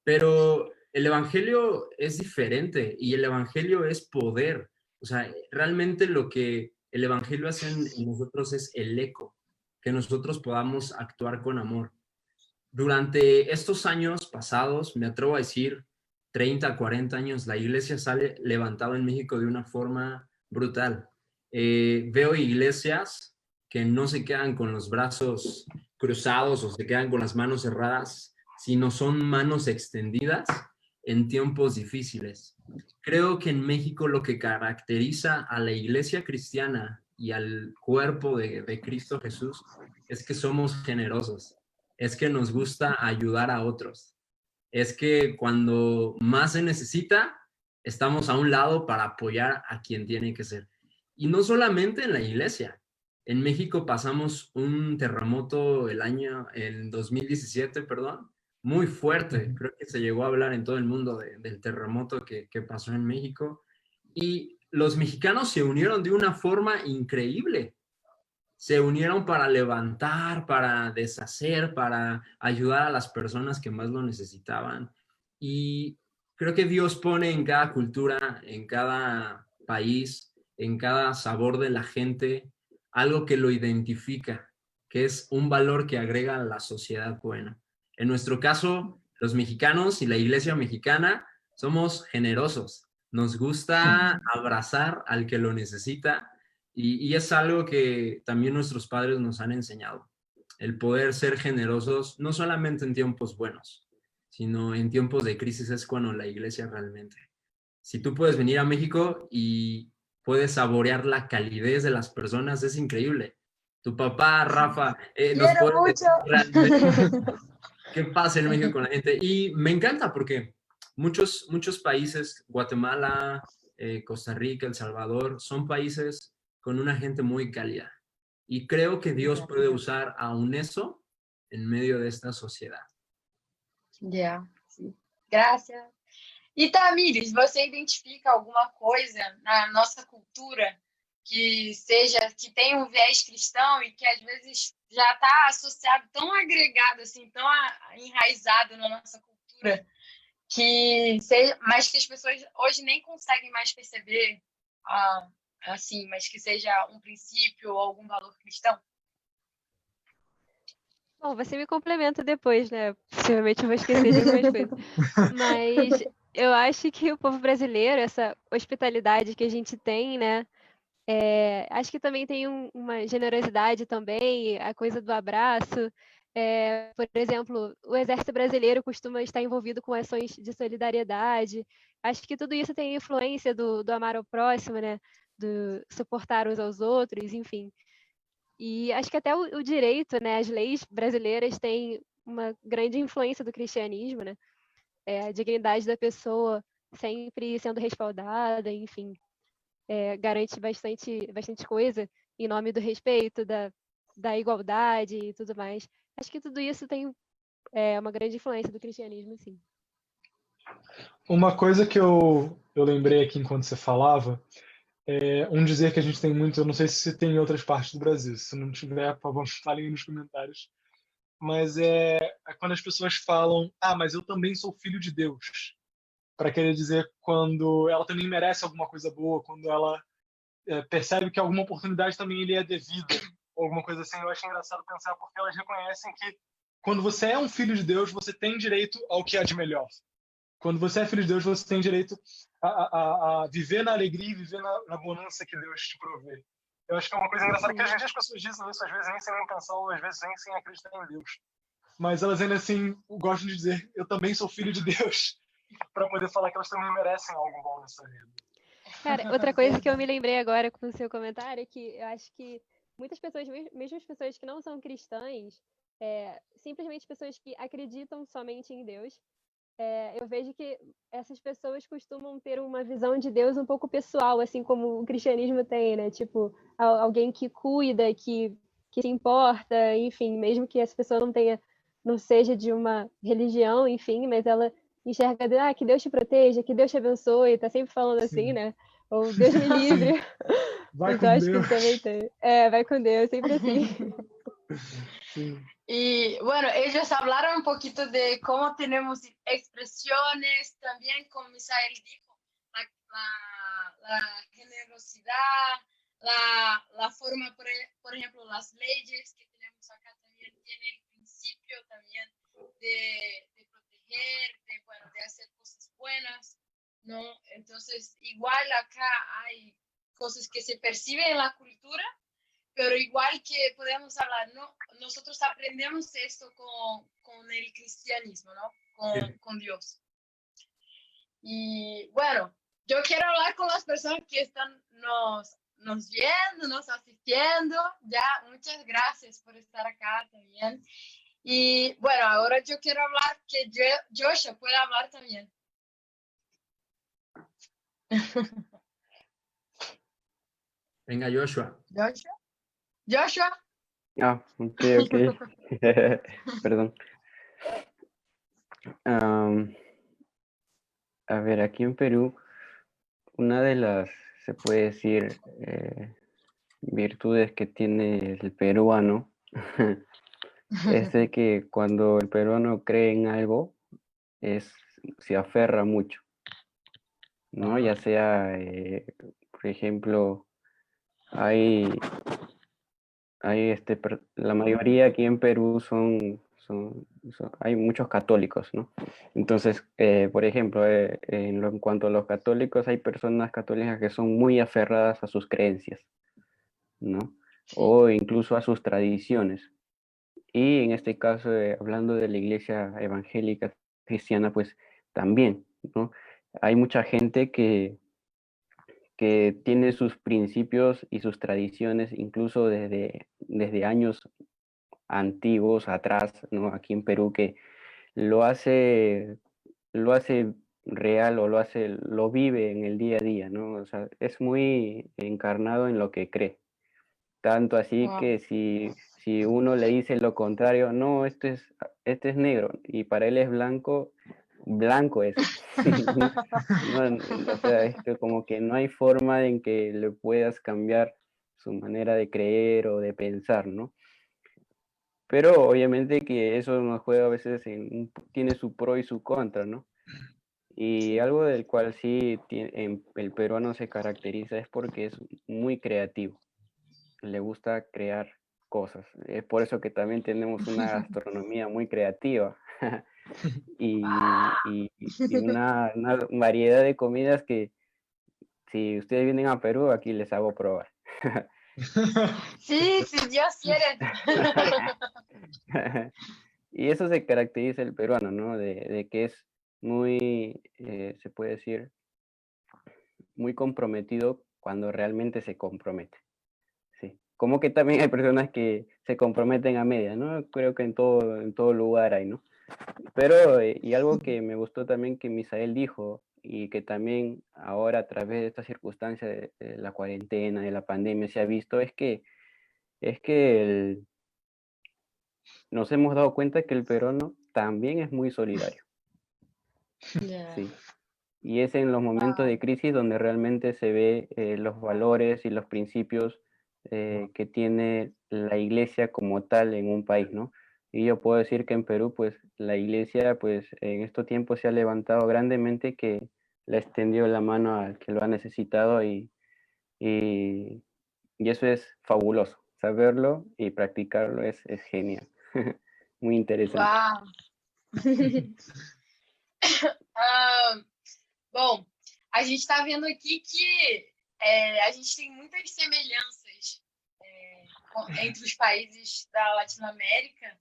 Pero el evangelio es diferente y el evangelio es poder. O sea, realmente lo que el evangelio hace en nosotros es el eco, que nosotros podamos actuar con amor. Durante estos años pasados, me atrevo a decir 30, 40 años, la iglesia sale levantada en México de una forma brutal. Veo iglesias que no se quedan con los brazos cruzados o se quedan con las manos cerradas, sino son manos extendidas en tiempos difíciles. Creo que en México lo que caracteriza a la iglesia cristiana y al cuerpo de Cristo Jesús es que somos generosos, es que nos gusta ayudar a otros, es que cuando más se necesita, estamos a un lado para apoyar a quien tiene que ser. Y no solamente en la iglesia. En México pasamos un terremoto en 2017, perdón, muy fuerte. Creo que se llegó a hablar en todo el mundo del terremoto que pasó en México. Y los mexicanos se unieron de una forma increíble. Se unieron para levantar, para deshacer, para ayudar a las personas que más lo necesitaban. Y creo que Dios pone en cada cultura, en cada país, en cada sabor de la gente, algo que lo identifica, que es un valor que agrega a la sociedad buena. En nuestro caso, los mexicanos y la iglesia mexicana somos generosos. Nos gusta abrazar al que lo necesita. Y es algo que también nuestros padres nos han enseñado, el poder ser generosos, no solamente en tiempos buenos, sino en tiempos de crisis es cuando la iglesia realmente. Si tú puedes venir a México y puedes saborear la calidez de las personas, es increíble. Tu papá, Rafa, nos Quiero puede mucho. decir realmente qué pasa en México con la gente. Y me encanta porque muchos países, Guatemala, Costa Rica, El Salvador, son países con una gente muy cálida. Y creo que Dios puede usar aún eso en medio de esta sociedad. Yeah, sim. Graças. E Tamires, você identifica alguma coisa na nossa cultura que tenha um viés cristão e que às vezes já está associado, tão agregado, assim, tão enraizado na nossa cultura, mas que as pessoas hoje nem conseguem mais perceber, assim, mas que seja um princípio ou algum valor cristão? Bom, você me complementa depois, né? Possivelmente eu vou esquecer de algumas coisas. Mas eu acho que o povo brasileiro, essa hospitalidade que a gente tem, né? Acho que também tem uma generosidade também, a coisa do abraço. Por exemplo, o Exército Brasileiro costuma estar envolvido com ações de solidariedade. Acho que tudo isso tem influência do amar ao próximo, né? Do suportar uns aos outros, enfim. E acho que até o direito, né? As leis brasileiras têm uma grande influência do cristianismo, né? A dignidade da pessoa sempre sendo respaldada, enfim, garante bastante coisa em nome do respeito, da igualdade e tudo mais. Acho que tudo isso tem uma grande influência do cristianismo, sim. Uma coisa que eu lembrei aqui enquanto você falava, um dizer que a gente tem muito, eu não sei se tem em outras partes do Brasil, se não tiver, por favor, falem aí nos comentários, mas é quando as pessoas falam, ah, mas eu também sou filho de Deus, para querer dizer quando ela também merece alguma coisa boa, quando ela percebe que alguma oportunidade também lhe é devida, ou alguma coisa assim. Eu acho engraçado pensar porque elas reconhecem que quando você é um filho de Deus, você tem direito ao que há de melhor. Quando você é filho de Deus, você tem direito a viver na alegria e viver na bonança que Deus te provê. Eu acho que é uma coisa engraçada que às vezes as pessoas dizem isso, às vezes nem sem nem pensar, ou às vezes nem sem acreditar em Deus. Mas elas ainda assim gostam de dizer, eu também sou filho de Deus, para poder falar que elas também merecem algo bom nessa vida. Cara, outra coisa que eu me lembrei agora com o seu comentário é que eu acho que muitas pessoas, mesmo as pessoas que não são cristãs, simplesmente pessoas que acreditam somente em Deus, eu vejo que essas pessoas costumam ter uma visão de Deus um pouco pessoal, assim como o cristianismo tem, né? Tipo, alguém que cuida, que se importa, enfim, mesmo que essa pessoa não seja de uma religião, enfim, mas ela enxerga, que Deus te proteja, que Deus te abençoe, tá sempre falando assim, Sim. né? Ou Deus me livre. Sim. Vai Então com acho que Deus. isso também tem. Vai com Deus, sempre assim. Sim. Y bueno, ellos hablaron un poquito de cómo tenemos expresiones, también como Misael dijo, la generosidad, la forma, por ejemplo, las leyes que tenemos acá también tienen el principio también de proteger, bueno, de hacer cosas buenas, ¿no? Entonces, igual acá hay cosas que se perciben en la cultura, pero igual que podemos hablar, ¿no? Nosotros aprendemos esto con el cristianismo, ¿no? Con Dios. Y bueno, yo quiero hablar con las personas que están nos viendo, nos asistiendo. Ya, muchas gracias por estar acá también. Y bueno, ahora yo quiero hablar que Joshua pueda hablar también. Venga, Joshua. Joshua. Ok, ok. Perdón. A ver, aquí en Perú, una de las, se puede decir, virtudes que tiene el peruano es de que cuando el peruano cree en algo, se aferra mucho, ¿no? Ya sea, por ejemplo, hay la mayoría aquí en Perú hay muchos católicos, ¿no? Entonces, por ejemplo, en cuanto a los católicos, hay personas católicas que son muy aferradas a sus creencias, ¿no? Sí. O incluso a sus tradiciones. Y en este caso, hablando de la iglesia evangélica cristiana, pues también, ¿no? Hay mucha gente que tiene sus principios y sus tradiciones incluso desde años antiguos atrás, ¿no? Aquí en Perú, que lo hace real o lo vive en el día a día, ¿no? O sea, es muy encarnado en lo que cree. Tanto así Wow. que si uno le dice lo contrario, no, este es negro, y para él es blanco, blanco es. O sea, es que como que no hay forma en que le puedas cambiar su manera de creer o de pensar, ¿no? Pero obviamente que eso nos juega a veces tiene su pro y su contra, ¿no? Y algo del cual sí el peruano se caracteriza es porque es muy creativo. Le gusta crear cosas. Es por eso que también tenemos una gastronomía muy creativa y una variedad de comidas que si ustedes vienen a Perú, aquí les hago probar. Sí, si Dios quiere. Y eso se caracteriza el peruano, ¿no? De que es muy, se puede decir, muy comprometido cuando realmente se compromete. Sí. Como que también hay personas que se comprometen a media, ¿no? Creo que en todo lugar hay, ¿no? Pero, y algo que me gustó también que Misael dijo, y que también ahora a través de esta circunstancia de la cuarentena, de la pandemia, se ha visto, es que nos hemos dado cuenta que el peruano también es muy solidario, Yeah. sí. Y es en los momentos de crisis donde realmente se ve los valores y los principios que tiene la iglesia como tal en un país, ¿no? Y yo puedo decir que en Perú, pues, la iglesia, pues, en estos tiempos se ha levantado grandemente, que le extendió la mano al que lo ha necesitado y, y eso es fabuloso. Saberlo y practicarlo es genial. Muy interesante. Uau! Bom, a gente está vendo aqui que a gente tem muitas semelhanças entre os países da Latinoamérica,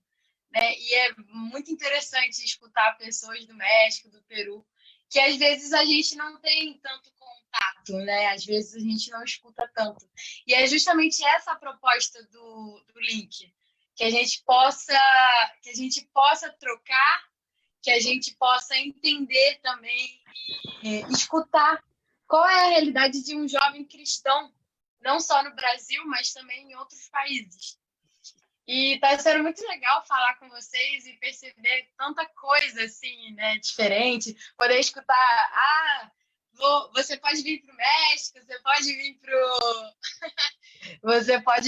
né? E é muito interessante escutar pessoas do México, do Peru, que às vezes a gente não tem tanto contato, né? Às vezes a gente não escuta tanto. E é justamente essa a proposta do link, que a gente possa trocar, que a gente possa entender também e escutar qual é a realidade de um jovem cristão, não só no Brasil, mas também em outros países. E está sendo muito legal falar com vocês e perceber tanta coisa assim, né, diferente. Poder escutar, você pode vir para o México, você pode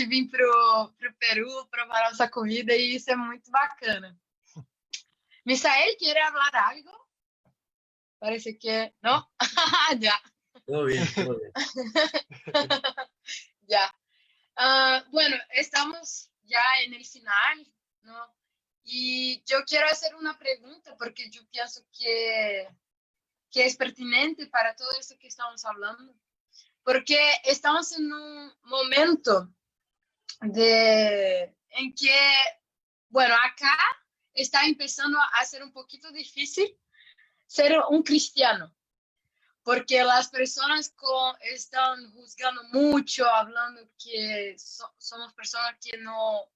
vir pro Peru provar nossa comida, e isso é muito bacana. Misael, ¿quiere hablar algo? Parece que no. Ya. Todo bien, todo bien. Ya. Bueno, estamos ya en el final, ¿no? Y yo quiero hacer una pregunta porque yo pienso que es pertinente para todo esto que estamos hablando. Porque estamos en un momento en que, bueno, acá está empezando a ser un poquito difícil ser un cristiano, porque las personas están juzgando mucho, hablando que somos personas que no,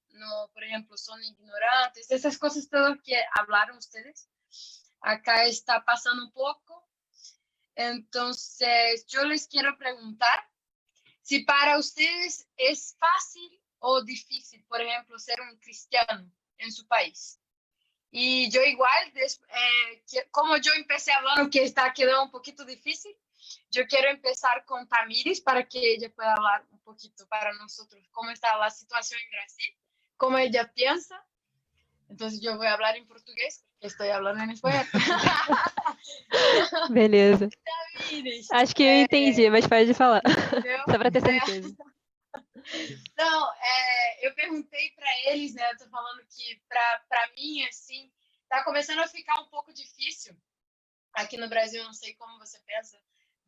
por ejemplo, son ignorantes, esas cosas todas que hablaron ustedes. Acá está pasando un poco. Entonces, yo les quiero preguntar si para ustedes es fácil o difícil, por ejemplo, ser un cristiano en su país. Y yo igual, como yo empecé hablando que está quedando un poquito difícil, yo quiero empezar con Tamires para que ella pueda hablar un poquito para nosotros cómo está la situación en Brasil, cómo ella piensa. Entonces yo voy a hablar en portugués, porque estoy hablando en español. Beleza. Tamires, Acho que eu entendi, mas pode falar. entendeu? Só para ter certeza. Não, eu perguntei para eles, né? Eu tô falando que para mim, assim, tá começando a ficar um pouco difícil aqui no Brasil, não sei como você pensa,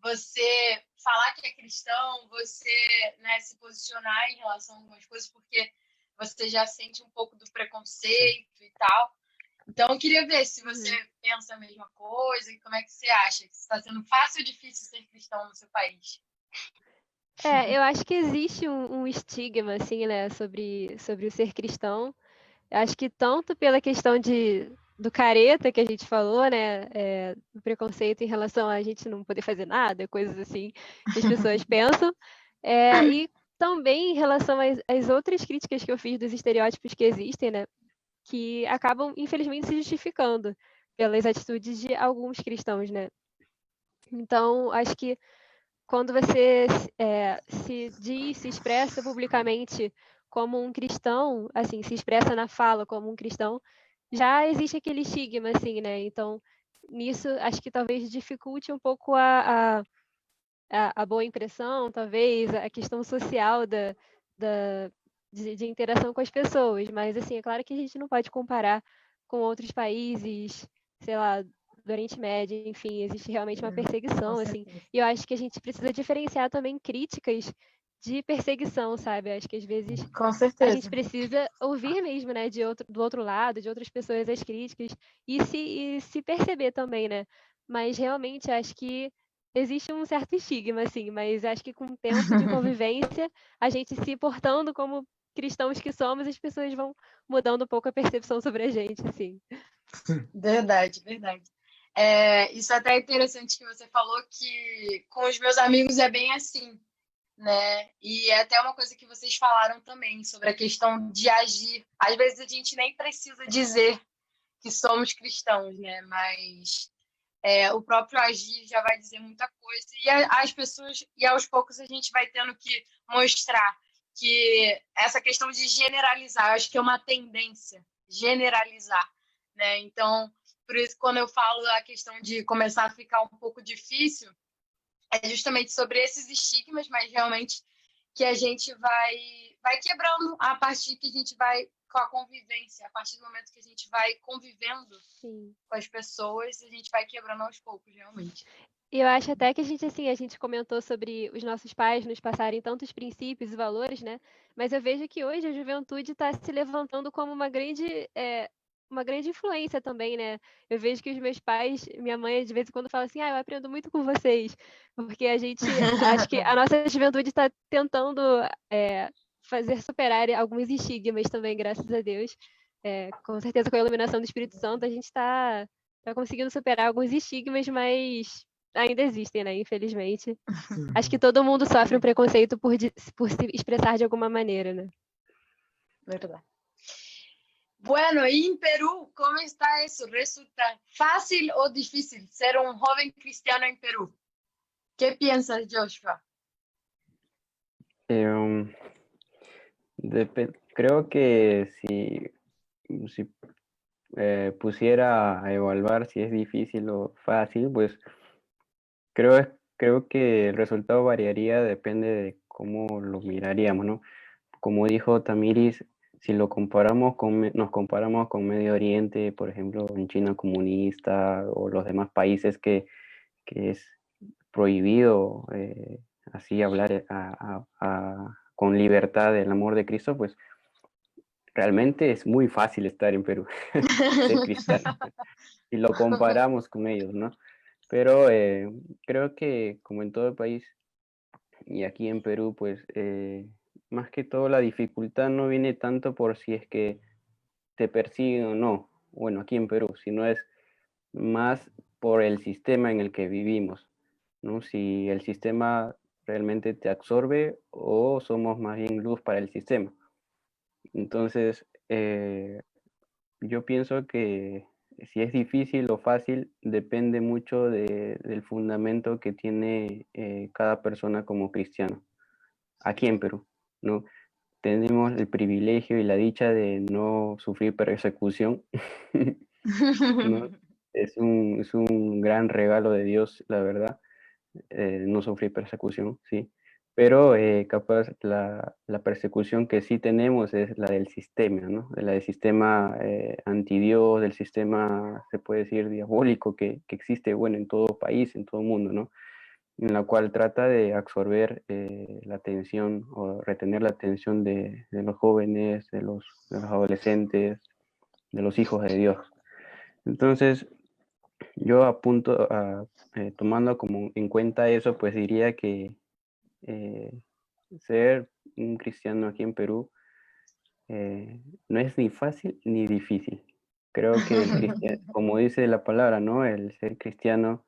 você falar que é cristão, você, né, se posicionar em relação a algumas coisas, porque você já sente um pouco do preconceito e tal. Então, eu queria ver se você pensa a mesma coisa e como é que você acha. Se está sendo fácil ou difícil ser cristão no seu país? Eu acho que existe um estigma, assim, né, sobre o ser cristão. Eu acho que tanto pela questão do careta que a gente falou, né, do preconceito em relação a gente não poder fazer nada, coisas assim que as pessoas pensam, e também em relação às outras críticas que eu fiz dos estereótipos que existem, né, que acabam, infelizmente, se justificando pelas atitudes de alguns cristãos, né. Então, acho que quando você se expressa publicamente como um cristão, assim, se expressa na fala como um cristão, já existe aquele estigma, assim, né? Então, nisso, acho que talvez dificulte um pouco a boa impressão, talvez, a questão social de interação com as pessoas, mas assim, é claro que a gente não pode comparar com outros países, sei lá, do Oriente Médio, enfim, existe realmente uma Com perseguição, assim, certeza. e eu acho que a gente precisa diferenciar também críticas de perseguição, sabe? Eu acho que às vezes Com a gente certeza. precisa ouvir mesmo, né, do outro lado, de outras pessoas as críticas e se perceber também, né? Mas realmente acho que existe um certo estigma, assim, mas acho que com o tempo de convivência, a gente se portando como cristãos que somos, as pessoas vão mudando um pouco a percepção sobre a gente, assim. Verdade, verdade. Isso até é interessante que você falou que com os meus amigos é bem assim, né? E é até uma coisa que vocês falaram também sobre a questão de agir. Às vezes a gente nem precisa dizer que somos cristãos, né? Mas o próprio agir já vai dizer muita coisa e as pessoas e aos poucos a gente vai tendo que mostrar que essa questão de generalizar, eu acho que é uma tendência generalizar, né? Então, por isso quando eu falo a questão de começar a ficar um pouco difícil, é justamente sobre esses estigmas, mas realmente que a gente vai quebrando a partir que a gente vai com a convivência, a partir do momento que a gente vai convivendo Sim. com as pessoas, a gente vai quebrando aos poucos, realmente. E eu acho até que a gente, assim, a gente comentou sobre os nossos pais nos passarem tantos princípios e valores, né? Mas eu vejo que hoje a juventude está se levantando como uma grande influência também, né? Eu vejo que os meus pais, minha mãe, de vez em quando fala assim, eu aprendo muito com vocês, porque a gente, acho que a nossa juventude está tentando fazer superar alguns estigmas também, graças a Deus. Com certeza, com a iluminação do Espírito Santo, a gente tá conseguindo superar alguns estigmas, mas ainda existem, né? Infelizmente. Acho que todo mundo sofre um preconceito por se expressar de alguma maneira, né? Verdad. Bueno, y en Perú, ¿cómo está eso? ¿Resulta fácil o difícil ser un joven cristiano en Perú? ¿Qué piensas, Joshua? Um, Creo que si pusiera a evaluar si es difícil o fácil, pues creo que el resultado variaría, depende de cómo lo miraríamos, ¿no? Como dijo Tamiris, si lo comparamos nos comparamos con Medio Oriente, por ejemplo, en China comunista o los demás países que es prohibido así hablar con libertad del amor de Cristo, pues realmente es muy fácil estar en Perú, ser cristiano, si lo comparamos con ellos, ¿no? Pero creo que como en todo el país y aquí en Perú, pues más que todo la dificultad no viene tanto por si es que te persiguen o no, bueno, aquí en Perú, sino es más por el sistema en el que vivimos, ¿no? Si el sistema realmente te absorbe o somos más bien luz para el sistema. Entonces, yo pienso que si es difícil o fácil depende mucho del fundamento que tiene cada persona como cristiano, aquí en Perú, ¿no? Tenemos el privilegio y la dicha de no sufrir persecución, ¿no? Es un gran regalo de Dios, la verdad, no sufrir persecución, sí. Pero capaz la persecución que sí tenemos es la del sistema, ¿no? La del sistema antidios, del sistema, se puede decir, diabólico que existe, bueno, en todo país, en todo mundo, ¿no? En la cual trata de absorber la atención o retener la atención de los jóvenes, de los adolescentes, de los hijos de Dios. Entonces, yo tomando como en cuenta eso, pues diría que ser un cristiano aquí en Perú no es ni fácil ni difícil. Creo que como dice la palabra, ¿no? El ser cristiano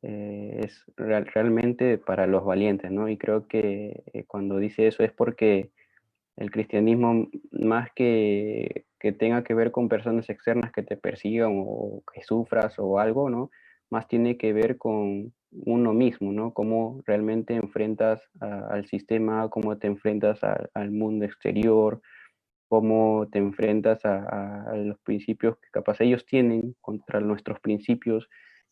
es realmente para los valientes, ¿no? Y creo que cuando dice eso es porque el cristianismo, más que tenga que ver con personas externas que te persigan o que sufras o algo, ¿no? Más tiene que ver con uno mismo, ¿no? Cómo realmente enfrentas al sistema, cómo te enfrentas al mundo exterior, cómo te enfrentas a los principios que capaz ellos tienen contra nuestros principios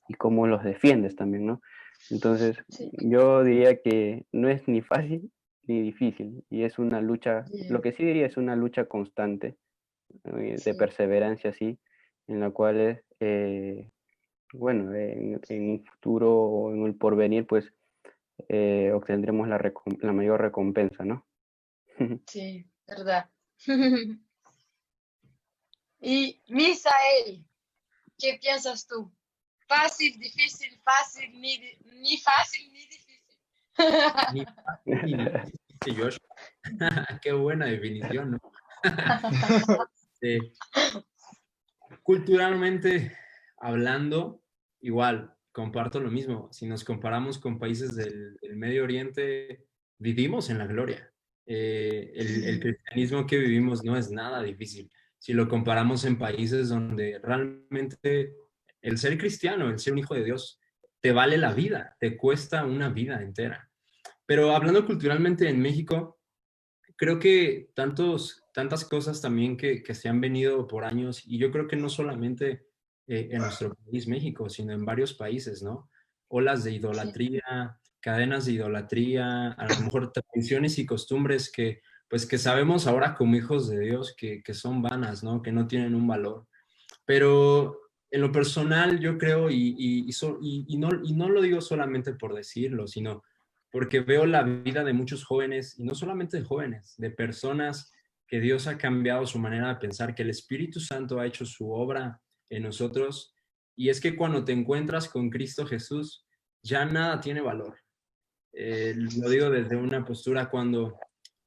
y cómo los defiendes también, ¿no? Entonces, Sí. yo diría que no es ni fácil ni difícil. Y es una lucha, lo Sí, que sí diría es una lucha constante, de sí, perseverancia, sí, en la cual, bueno, en un futuro o en el porvenir, pues obtendremos la mayor recompensa, ¿no? sí, verdad. Y Misael, ¿qué piensas tú? Fácil, difícil, fácil, ni fácil ni difícil. Ni fácil ni difícil, dice Joshua. Qué buena definición, ¿no? Eh, Culturalmente hablando, igual, comparto lo mismo. Si nos comparamos con países del Medio Oriente, vivimos en la gloria. El Sí, cristianismo que vivimos no es nada difícil. Si lo comparamos en países donde realmente el ser cristiano, el ser un hijo de Dios, te vale la vida, te cuesta una vida entera. Pero hablando culturalmente en México, creo que tantas cosas también que se han venido por años, y yo creo que no solamente en nuestro país, México, sino en varios países, ¿no? Olas de sí, idolatría, cadenas de idolatría, a lo mejor tradiciones y costumbres que, pues, que sabemos ahora como hijos de Dios que son vanas, ¿no? Que no tienen un valor. Pero en lo personal, yo creo, y no lo digo solamente por decirlo, sino porque veo la vida de muchos jóvenes, y no solamente de jóvenes, de personas que Dios ha cambiado su manera de pensar, que el Espíritu Santo ha hecho su obra en nosotros. Y es que cuando te encuentras con Cristo Jesús, ya nada tiene valor. Lo digo desde una postura cuando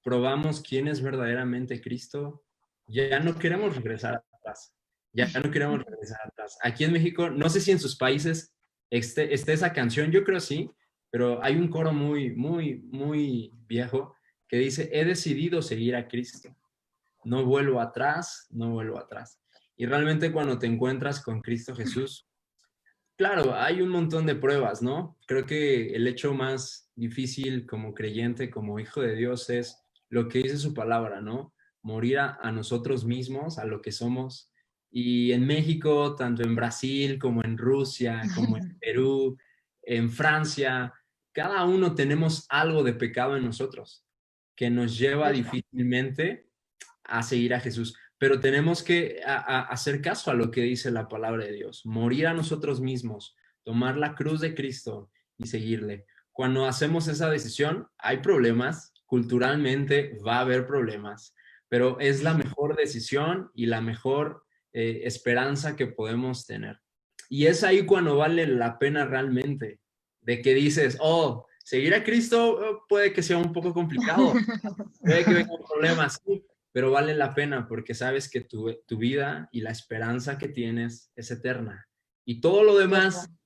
probamos quién es verdaderamente Cristo, ya no queremos regresar atrás. Ya no queremos regresar atrás. Aquí en México, no sé si en sus países esté esa canción, yo creo sí, pero hay un coro muy viejo que dice, he decidido seguir a Cristo. No vuelvo atrás, no vuelvo atrás. Y realmente cuando te encuentras con Cristo Jesús, claro, hay un montón de pruebas, ¿no? Creo que el hecho más difícil como creyente, como hijo de Dios, es lo que dice su palabra, ¿no? Morir a nosotros mismos, a lo que somos. Y en México, tanto en Brasil como en Rusia, como en Perú, en Francia, cada uno tenemos algo de pecado en nosotros que nos lleva verdad. difícilmente a seguir a Jesús. Pero tenemos que hacer caso a lo que dice la palabra de Dios, morir a nosotros mismos, tomar la cruz de Cristo y seguirle. Cuando hacemos esa decisión, hay problemas, culturalmente va a haber problemas, pero es la mejor decisión y la mejor esperanza que podemos tener. Y es ahí cuando vale la pena realmente, de que dices, oh, seguir a Cristo puede que sea un poco complicado, puede que vengan problemas, sí, pero vale la pena porque sabes que tu vida y la esperanza que tienes es eterna. Y todo lo demás Verdad.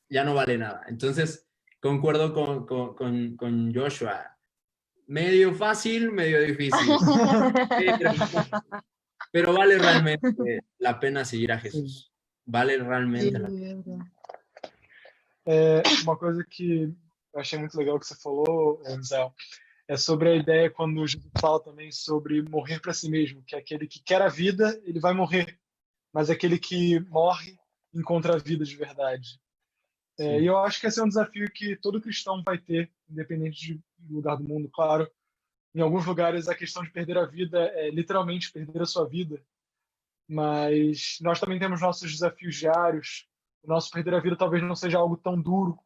ya no vale nada. Entonces, concuerdo con Joshua. Medio fácil, medio difícil. Pero vale realmente la pena seguir a Sim. Jesús. Vale Sí, realmente la pena. verdad. Uma coisa que eu achei muito legal que você falou, Zé, é sobre a ideia quando Jesus fala também sobre morrer para si mesmo, que é aquele que quer a vida, ele vai morrer, mas aquele que morre encontra a vida de verdade. E Sí, eu acho que esse é um desafio que todo cristão vai ter, independente do lugar do mundo, claro. Em alguns lugares, a questão de perder a vida é literalmente perder a sua vida, mas nós também temos nossos desafios diários. O nosso perder a vida talvez não seja algo tão duro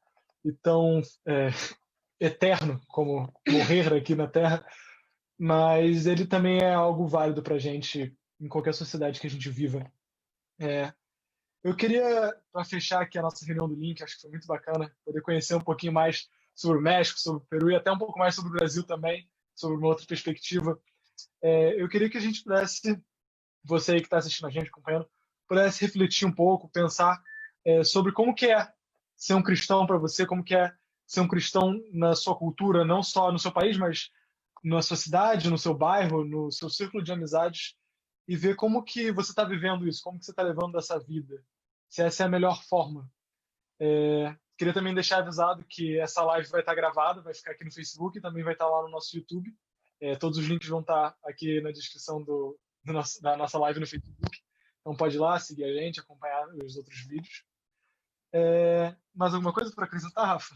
e tão eterno como morrer aqui na Terra, mas ele também é algo válido para a gente em qualquer sociedade que a gente viva. É, eu queria, para fechar aqui a nossa reunião do Link, acho que foi muito bacana poder conhecer um pouquinho mais sobre o México, sobre o Peru e até um pouco mais sobre o Brasil também, sobre uma outra perspectiva. Eu queria que a gente pudesse, você aí que está assistindo a gente, acompanhando, pudesse refletir um pouco, pensar sobre como que é ser um cristão para você, como que é ser um cristão na sua cultura, não só no seu país, mas na sua cidade, no seu bairro, no seu círculo de amizades, e ver como que você está vivendo isso, como que você está levando essa vida, se essa é a melhor forma. Queria também deixar avisado que essa live vai estar gravada, vai ficar aqui no Facebook e também vai estar lá no nosso YouTube. Todos os links vão estar aqui na descrição da nossa live no Facebook. Então pode ir lá, seguir a gente, acompanhar os outros vídeos. Mais alguma coisa para acrescentar, Rafa?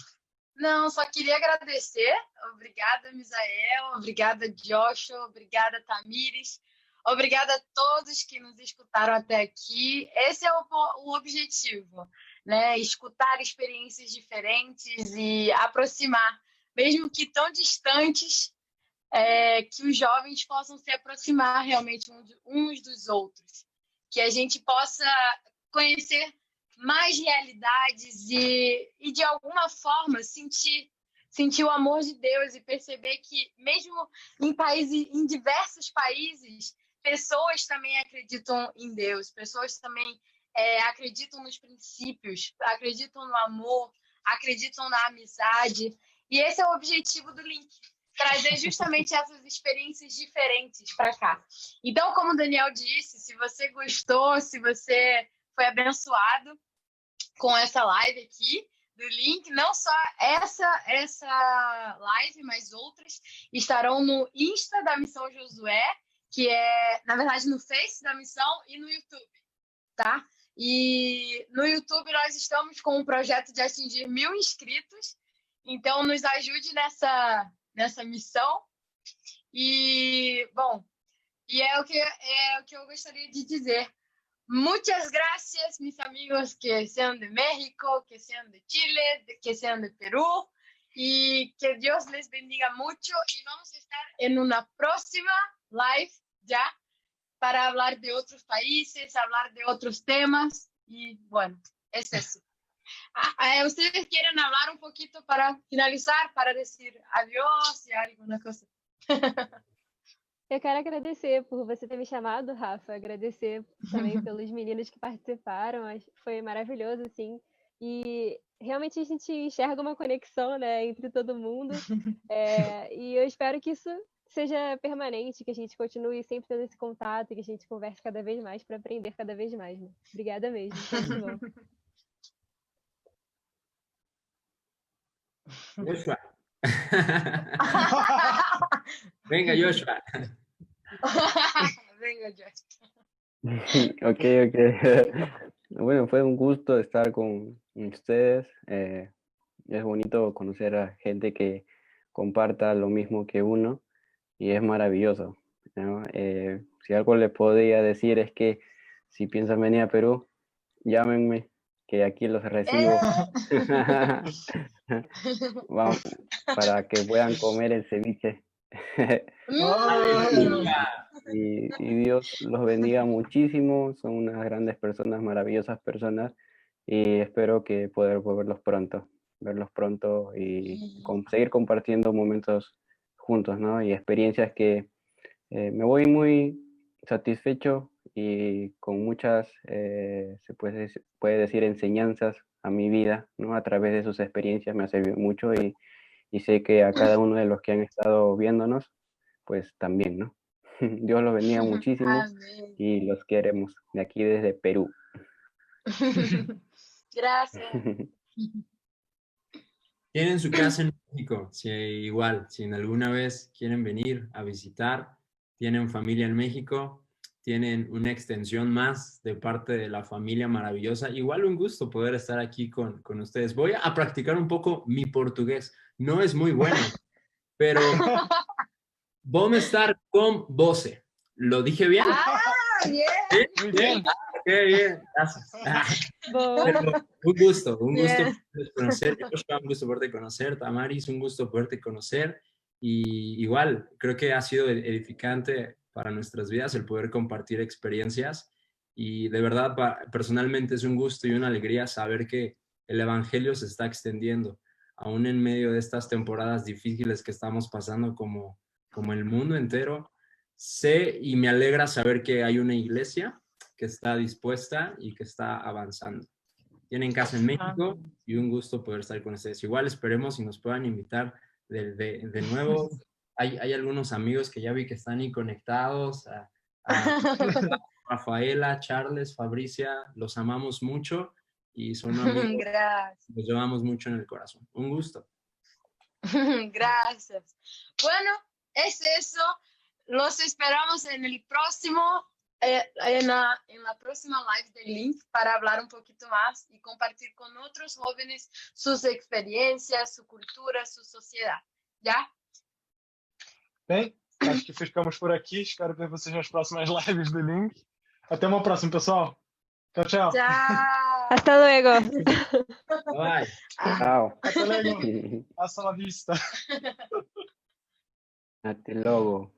Não, só queria agradecer. Obrigada, Misael. Obrigada, Joshua. Obrigada, Tamires. Obrigada a todos que nos escutaram até aqui. Esse é o objetivo, né? Escutar experiências diferentes e aproximar, mesmo que tão distantes, que os jovens possam se aproximar realmente uns dos outros. Que a gente possa conhecer mais realidades e de alguma forma sentir o amor de Deus e perceber que mesmo em diversos países, pessoas também acreditam em Deus, pessoas também acreditam nos princípios, acreditam no amor, acreditam na amizade. E esse é o objetivo do Link, trazer justamente essas experiências diferentes para cá. Então, como o Daniel disse, se você gostou, se você foi abençoado com essa live aqui do Link, não só essa live, mas outras estarão no Insta da Missão Josué, que é, na verdade, no Face da Missão e no YouTube, tá? E no YouTube nós estamos com um projeto de atingir 1000 inscritos, então nos ajude nessa missão. E, bom, é o que eu gostaria de dizer. Muchas gracias, mis amigos que sean de México, que sean de Chile, que sean de Perú, y que Dios les bendiga mucho. Y vamos a estar en una próxima live ya para hablar de otros países, hablar de otros temas. Y bueno, es eso. ¿Ustedes quieren hablar un poquito para finalizar, para decir adiós y alguna cosa? Eu quero agradecer por você ter me chamado, Rafa. Agradecer também pelos meninos que participaram. Foi maravilhoso, assim. E realmente a gente enxerga uma conexão, né, entre todo mundo. E eu espero que isso seja permanente, que a gente continue sempre tendo esse contato, que a gente converse cada vez mais para aprender cada vez mais. Né? Obrigada mesmo. Muito bom. Joshua. Venga, Joshua. Venga, Joshua. Ok. Bueno, fue un gusto estar con ustedes. Es bonito conocer a gente que comparta lo mismo que uno y es maravilloso, ¿no? Si algo les podría decir es que si piensan venir a Perú, llámenme, que aquí los recibo. Vamos, para que puedan comer el ceviche. Y Dios los bendiga muchísimo, son unas grandes personas, maravillosas personas, y espero que poder verlos pronto y seguir compartiendo momentos juntos, ¿no? Y experiencias que me voy muy satisfecho y con muchas, se puede decir, enseñanzas a mi vida, ¿no? A través de sus experiencias me ha servido mucho y sé que a cada uno de los que han estado viéndonos, pues también, ¿no? Dios los bendiga muchísimo. Amén. Y los queremos de aquí desde Perú. Gracias. Tienen su casa en México, si igual, si en alguna vez quieren venir a visitar, tienen familia en México, tienen una extensión más de parte de la familia maravillosa. Igual un gusto poder estar aquí con ustedes. Voy a practicar un poco mi portugués. No es muy bueno, pero vamos a estar con você. ¿Lo dije bien? Bien. Muy bien. Qué bien, gracias. Pero un gusto conocer. Joshua, un gusto poderte conocer. Tamaris, un gusto poderte conocer. Y igual, creo que ha sido edificante para nuestras vidas el poder compartir experiencias. Y de verdad, personalmente es un gusto y una alegría saber que el evangelio se está extendiendo, aún en medio de estas temporadas difíciles que estamos pasando como el mundo entero. Sé y me alegra saber que hay una iglesia que está dispuesta y que está avanzando. Tienen casa en México y un gusto poder estar con ustedes. Igual esperemos y nos puedan invitar de nuevo. Hay algunos amigos que ya vi que están ahí conectados. A Rafaela, Charles, Fabricia, los amamos mucho y son amigos. Gracias. Los llevamos mucho en el corazón. Un gusto. Gracias. Bueno, es eso. Los esperamos en el próximo en la próxima live del link para hablar un poquito más y compartir con otros jóvenes sus experiencias, su cultura, su sociedad. ¿Ya? Bem, acho que ficamos por aqui. Espero ver vocês nas próximas lives do link. Até uma próxima, pessoal. Tchau, tchau. Chao. Hasta luego. Bye. Chao. Hasta luego. Hasta la vista. Hasta luego.